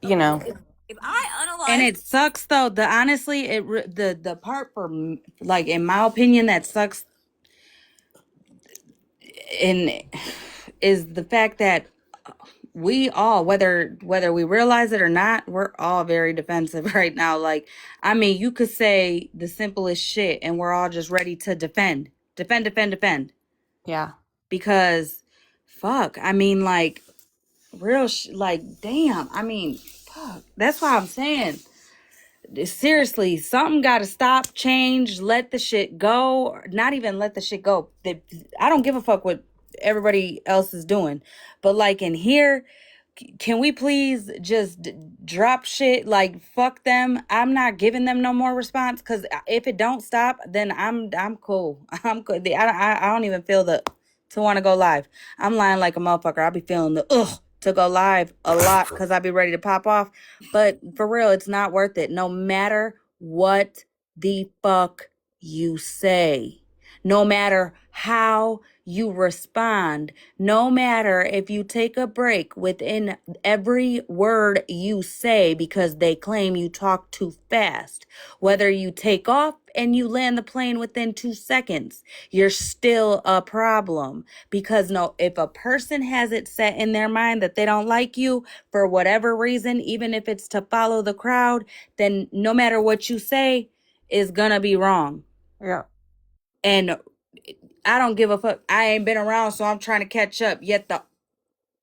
Speaker 2: you know.
Speaker 5: If I
Speaker 1: and
Speaker 5: unalive,
Speaker 1: it sucks though. The part for like in my opinion that sucks in is the fact that we all, whether we realize it or not, we're all very defensive right now. Like, I mean, you could say the simplest shit and we're all just ready to defend.
Speaker 2: Yeah.
Speaker 1: Because fuck, I mean, like, like, damn, I mean, fuck. That's why I'm saying, seriously, something got to stop, change, let the shit go. Or not even let the shit go. I don't give a fuck what everybody else is doing. But like in here, can we please just drop shit? Like, fuck them. I'm not giving them no more response, because if it don't stop, then I'm cool. I'm cool. I don't even feel the to want to go live. I'm lying like a motherfucker. I'll be feeling the to go live a lot because I'll be ready to pop off. But for real, it's not worth it. No matter what the fuck you say, no matter how you respond, no matter if you take a break within every word you say because they claim you talk too fast, whether you take off and you land the plane within 2 seconds, you're still a problem. Because no, if a person has it set in their mind that they don't like you for whatever reason, even if it's to follow the crowd, then no matter what you say is gonna be wrong.
Speaker 2: Yeah.
Speaker 1: And I don't give a fuck. I ain't been around, so I'm trying to catch up. Yet the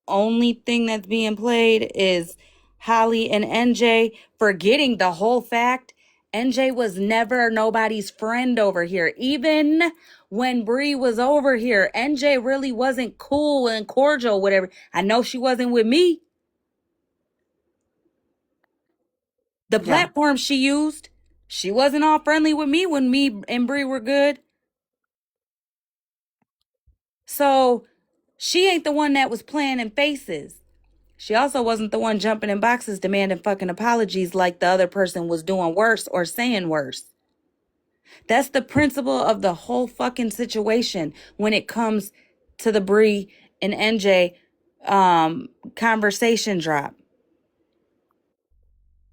Speaker 1: only thing that's being played is Holly and NJ forgetting the whole fact. NJ was never nobody's friend over here. Even when Bree was over here, NJ really wasn't cool and cordial, whatever. I know she wasn't with me. The platform she used, she wasn't all friendly with me when me and Bree were good. So she ain't the one that was playing in faces. She also wasn't the one jumping in boxes demanding fucking apologies like the other person was doing worse or saying worse. That's the principle of the whole fucking situation when it comes to the Bree and NJ conversation drop.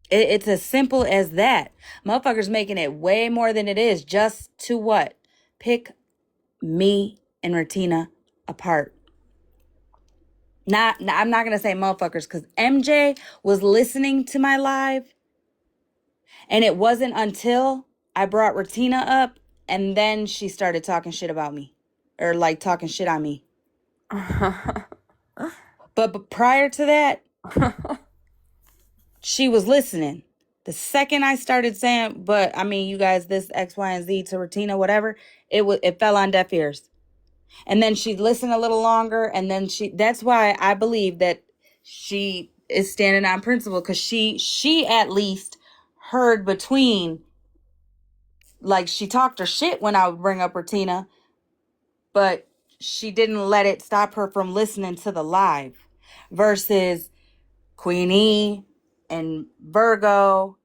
Speaker 1: It's as simple as that. Motherfuckers making it way more than it is just to what? Pick me and Retina apart. I'm not going to say motherfuckers, because MJ was listening to my live, and it wasn't until I brought Retina up and then she started talking shit about me, or like talking shit on me. But prior to that, she was listening. The second I started saying, but I mean, you guys, this X, Y, and Z to Retina, whatever, it fell on deaf ears. And then she'd listen a little longer, and then that's why I believe that she is standing on principle, because she at least heard between, like, she talked her shit when I would bring up Retina, but she didn't let it stop her from listening to the live. Versus Queenie and Virgo.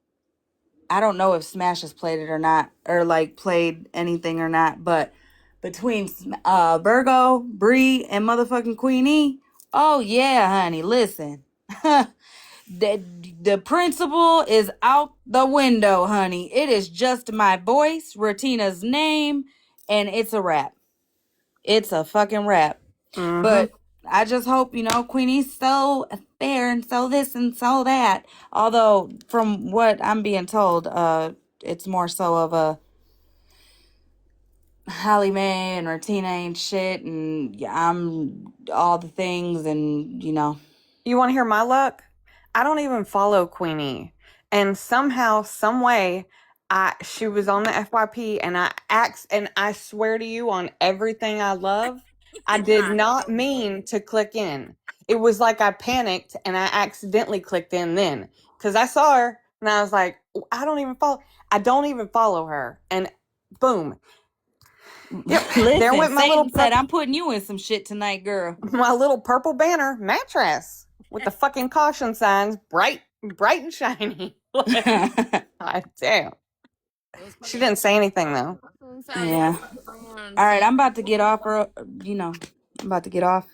Speaker 1: I don't know if Smash has played it or not, or like played anything or not, but between Virgo, Bree, and motherfucking Queenie, oh yeah, honey, listen. The principle is out the window, honey. It is just my voice, Retina's name, and it's a rap. It's a fucking rap.
Speaker 2: Mm-hmm.
Speaker 1: But I just hope, Queenie's so fair and so this and so that. Although, from what I'm being told, it's more so of a HollyMae and Retina ain't shit, and I'm all the things, and
Speaker 2: You want to hear my luck? I don't even follow Queenie. And somehow, some way, she was on the FYP, and I swear to you on everything I love, I did not mean to click in. It was like I panicked and I accidentally clicked in then. Because I saw her and I was like, I don't even follow her. And boom. Yep.
Speaker 1: Listen,
Speaker 2: there went my
Speaker 1: Satan said, I'm putting you in some shit tonight, girl.
Speaker 2: My little purple banner mattress with the fucking caution signs bright and shiny. God damn. She didn't say anything though.
Speaker 1: Yeah. All right, I'm about to get off, I'm about to get off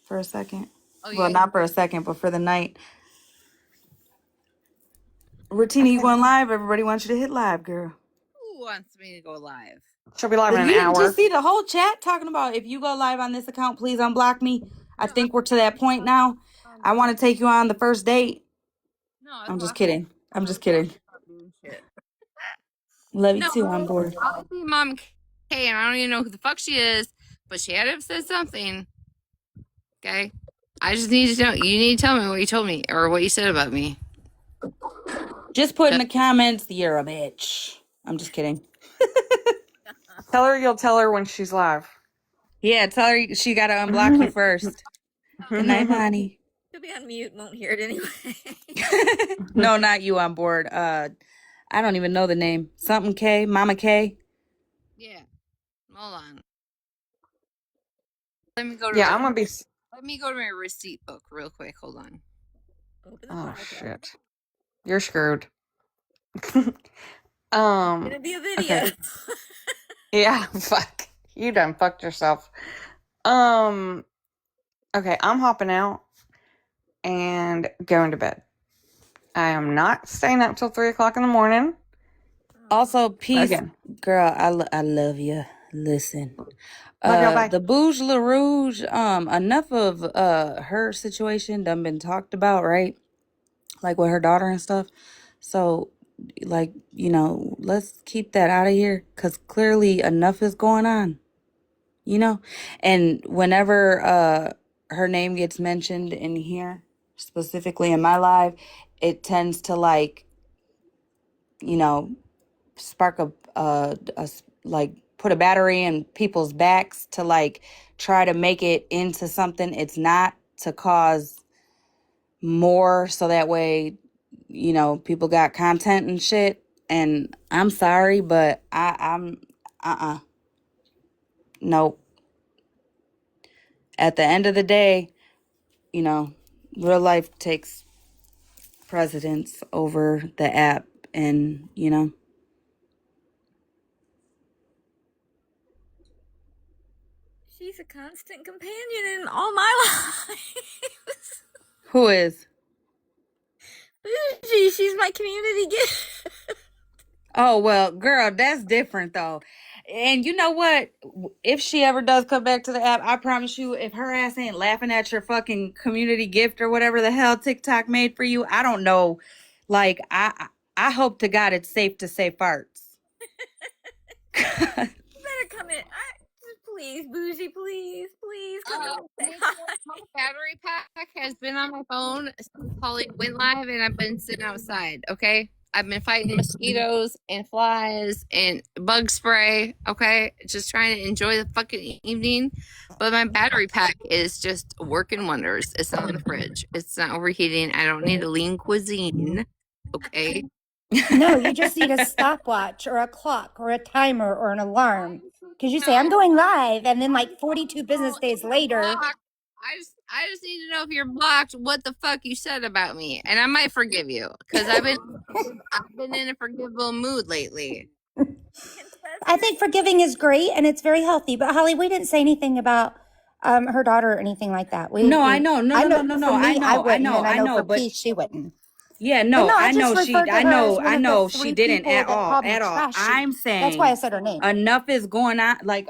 Speaker 1: for a second. Well, not for a second, but for the night. Retina, you going live? Everybody wants you to hit live, girl.
Speaker 3: Who wants me to go live?
Speaker 2: She'll be live in an
Speaker 1: You
Speaker 2: hour.
Speaker 1: just see the whole chat talking about, if you go live on this account, please unblock me. I think we're to that point now. I want to take you on the first date.
Speaker 3: No,
Speaker 1: I'm just kidding. I'm just kidding. Love you too. On board.
Speaker 3: I'll see Mom K, and I don't even know who the fuck she is, but she had to have said something. Okay, I just need to know. You need to tell me what you told me or what you said about me.
Speaker 1: Just put in the comments, you're a bitch. I'm just kidding.
Speaker 2: Tell her you'll tell her when she's live.
Speaker 1: Yeah, tell her she got to unblock you first. Good night, honey.
Speaker 5: She'll be on mute, won't hear it anyway.
Speaker 1: No, not you on board. I don't even know the name. Something K, Mama K.
Speaker 3: Yeah, hold on. Let me go to.
Speaker 2: Yeah, I'm gonna be.
Speaker 3: Let me go to my receipt book real quick. Hold on.
Speaker 2: Oh shit, you're screwed.
Speaker 5: Gonna be a video.
Speaker 2: Okay. Yeah, fuck. You done fucked yourself. Okay, I'm hopping out and going to bed. I am not staying up till 3 o'clock in the morning.
Speaker 1: Also, peace,
Speaker 2: Again.
Speaker 1: girl. I love you. Listen,
Speaker 2: Love y'all, bye.
Speaker 1: the Bouge LaRouge. Enough of her situation done been talked about, right? Like with her daughter and stuff. So, like, let's keep that out of here, because clearly enough is going on. And whenever her name gets mentioned in here, specifically in my live, it tends to spark like put a battery in people's backs to try to make it into something it's not, to cause more, so that way people got content and shit. And I'm sorry, but I'm nope. At the end of the day, real life takes precedence over the app, and
Speaker 5: She's a constant companion in all my lives.
Speaker 1: Who is?
Speaker 5: She's my community gift.
Speaker 1: Oh, well, girl, that's different though. And you know what? If she ever does come back to the app, I promise you, if her ass ain't laughing at your fucking community gift or whatever the hell TikTok made for you, I don't know. I hope to God it's safe to say farts.
Speaker 5: better come in. Please, Bougie, please come in and say hi.
Speaker 3: My battery pack has been on my phone since Holly went live, and I've been sitting outside. Okay, I've been fighting mosquitoes and flies and bug spray. Okay, just trying to enjoy the fucking evening. But my battery pack is just working wonders. It's not in the fridge. It's not overheating. I don't need a lean cuisine. Okay.
Speaker 11: No, you just need a stopwatch or a clock or a timer or an alarm. Because you say, I'm going live, and then like 42 business days later.
Speaker 3: I just need to know if you're blocked, what the fuck you said about me, and I might forgive you because I've been in a forgivable mood lately.
Speaker 11: I think forgiving is great and it's very healthy. But Holly, we didn't say anything about her daughter or anything like that.
Speaker 1: I know. No.
Speaker 11: For me,
Speaker 1: I
Speaker 11: wouldn't,
Speaker 1: know.
Speaker 11: and
Speaker 1: I know.
Speaker 11: for
Speaker 1: But
Speaker 11: Peace, she wouldn't.
Speaker 1: yeah, no.
Speaker 11: No, I
Speaker 1: I know
Speaker 11: just
Speaker 1: she.
Speaker 11: referred to
Speaker 1: I
Speaker 11: her
Speaker 1: know.
Speaker 11: as one
Speaker 1: I
Speaker 11: of the
Speaker 1: know
Speaker 11: three
Speaker 1: she didn't
Speaker 11: people
Speaker 1: at
Speaker 11: that
Speaker 1: all.
Speaker 11: called me
Speaker 1: At all.
Speaker 11: trashy.
Speaker 1: I'm saying
Speaker 11: That's why I said her name.
Speaker 1: enough is going on. Like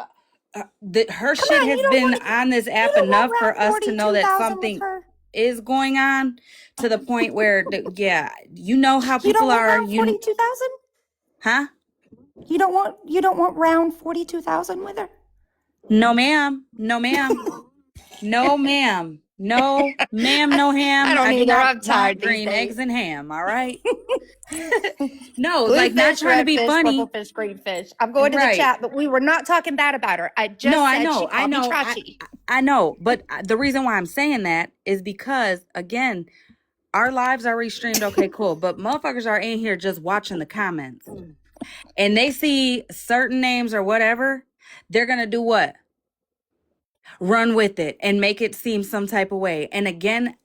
Speaker 1: her
Speaker 11: Come
Speaker 1: shit
Speaker 11: on,
Speaker 1: has
Speaker 11: you don't
Speaker 1: been
Speaker 11: want
Speaker 1: on this app
Speaker 11: you don't want
Speaker 1: enough for
Speaker 11: round
Speaker 1: us to know that
Speaker 11: 42,000 with
Speaker 1: something
Speaker 11: her.
Speaker 1: is going on to the point where, yeah, you know how
Speaker 11: You don't
Speaker 1: people
Speaker 11: want
Speaker 1: are.
Speaker 11: round 42,000?
Speaker 1: Huh?
Speaker 11: You don't want round 42,000 with her?
Speaker 1: No, ma'am. No, ma'am. No, ma'am. No, ma'am. No ham.
Speaker 11: I don't
Speaker 1: I do
Speaker 11: either.
Speaker 1: not
Speaker 11: I'm
Speaker 1: want
Speaker 11: tired these
Speaker 1: green
Speaker 11: days.
Speaker 1: eggs and ham. All right. No,
Speaker 11: Blue
Speaker 1: like not
Speaker 11: fish,
Speaker 1: trying to
Speaker 11: red
Speaker 1: be
Speaker 11: fish,
Speaker 1: funny.
Speaker 11: purple fish, green fish. I'm going to the
Speaker 1: Right.
Speaker 11: chat, but we were not talking bad about her. I just
Speaker 1: No, I
Speaker 11: said
Speaker 1: know.
Speaker 11: she
Speaker 1: I
Speaker 11: called me
Speaker 1: know.
Speaker 11: trashy.
Speaker 1: I know. But the reason why I'm saying that is because, again, our lives are restreamed. Okay, cool. But motherfuckers are in here just watching the comments. And they see certain names or whatever. They're going to do what? Run with it and make it seem some type of way. And again,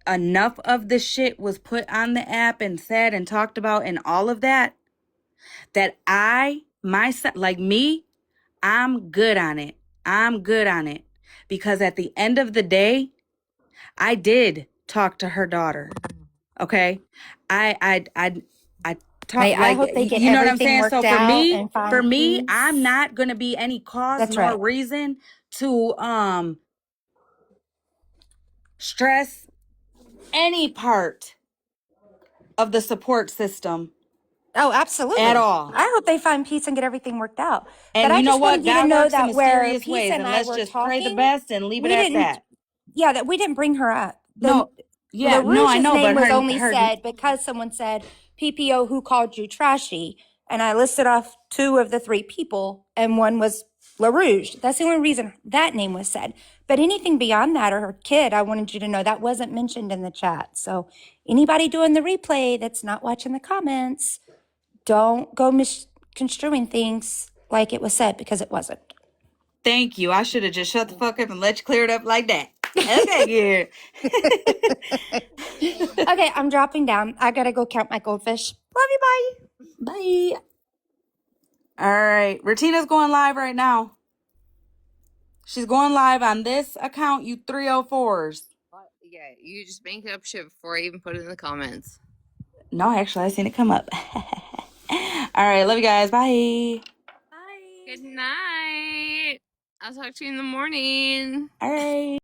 Speaker 1: enough of the shit was put on the app and said and talked about and all of that myself, like me, I'm good on it. I'm good on it. Because at the end of the day, I did talk to her daughter. Okay? I talk,
Speaker 11: Hey, I
Speaker 1: like,
Speaker 11: hope they get
Speaker 1: you know what I'm
Speaker 11: everything
Speaker 1: saying?
Speaker 11: worked
Speaker 1: So for
Speaker 11: out
Speaker 1: me,
Speaker 11: and find peace.
Speaker 1: I'm not gonna be any cause
Speaker 11: That's
Speaker 1: nor
Speaker 11: right.
Speaker 1: reason to stress any part of the support system
Speaker 11: Oh, absolutely.
Speaker 1: at all.
Speaker 11: I hope they find peace and get everything worked out.
Speaker 1: And
Speaker 11: But I
Speaker 1: you know
Speaker 11: just
Speaker 1: what?
Speaker 11: wanted you to
Speaker 1: God
Speaker 11: know
Speaker 1: works in
Speaker 11: that where
Speaker 1: mysterious
Speaker 11: Peace
Speaker 1: ways,
Speaker 11: and
Speaker 1: and
Speaker 11: I
Speaker 1: let's
Speaker 11: were
Speaker 1: just pray the
Speaker 11: talking,
Speaker 1: best and leave it
Speaker 11: we
Speaker 1: at
Speaker 11: didn't,
Speaker 1: that.
Speaker 11: yeah, that we didn't bring her up.
Speaker 1: No, yeah, no, I
Speaker 11: LaRouge's
Speaker 1: know,
Speaker 11: name
Speaker 1: but
Speaker 11: was only
Speaker 1: her
Speaker 11: said because someone said, PPO, who called you trashy? And I listed off 2 of the 3 people, and one was LaRouge. That's the only reason that name was said. But anything beyond that or her kid, I wanted you to know that wasn't mentioned in the chat. So anybody doing the replay that's not watching the comments, don't go misconstruing things like it was said, because it wasn't.
Speaker 1: Thank you. I should have just shut the fuck up and let you clear it up like that. Okay, good.
Speaker 11: Okay, I'm dropping down. I gotta go count my goldfish. Love you, bye.
Speaker 1: Bye. All right. Retina's going live right now. She's going live on this account, you 304s.
Speaker 3: Yeah, you just make up shit before I even put it in the comments.
Speaker 1: No, actually, I seen it come up. All right. Love you guys. Bye.
Speaker 3: Bye. Good night. I'll talk to you in the morning.
Speaker 1: All right.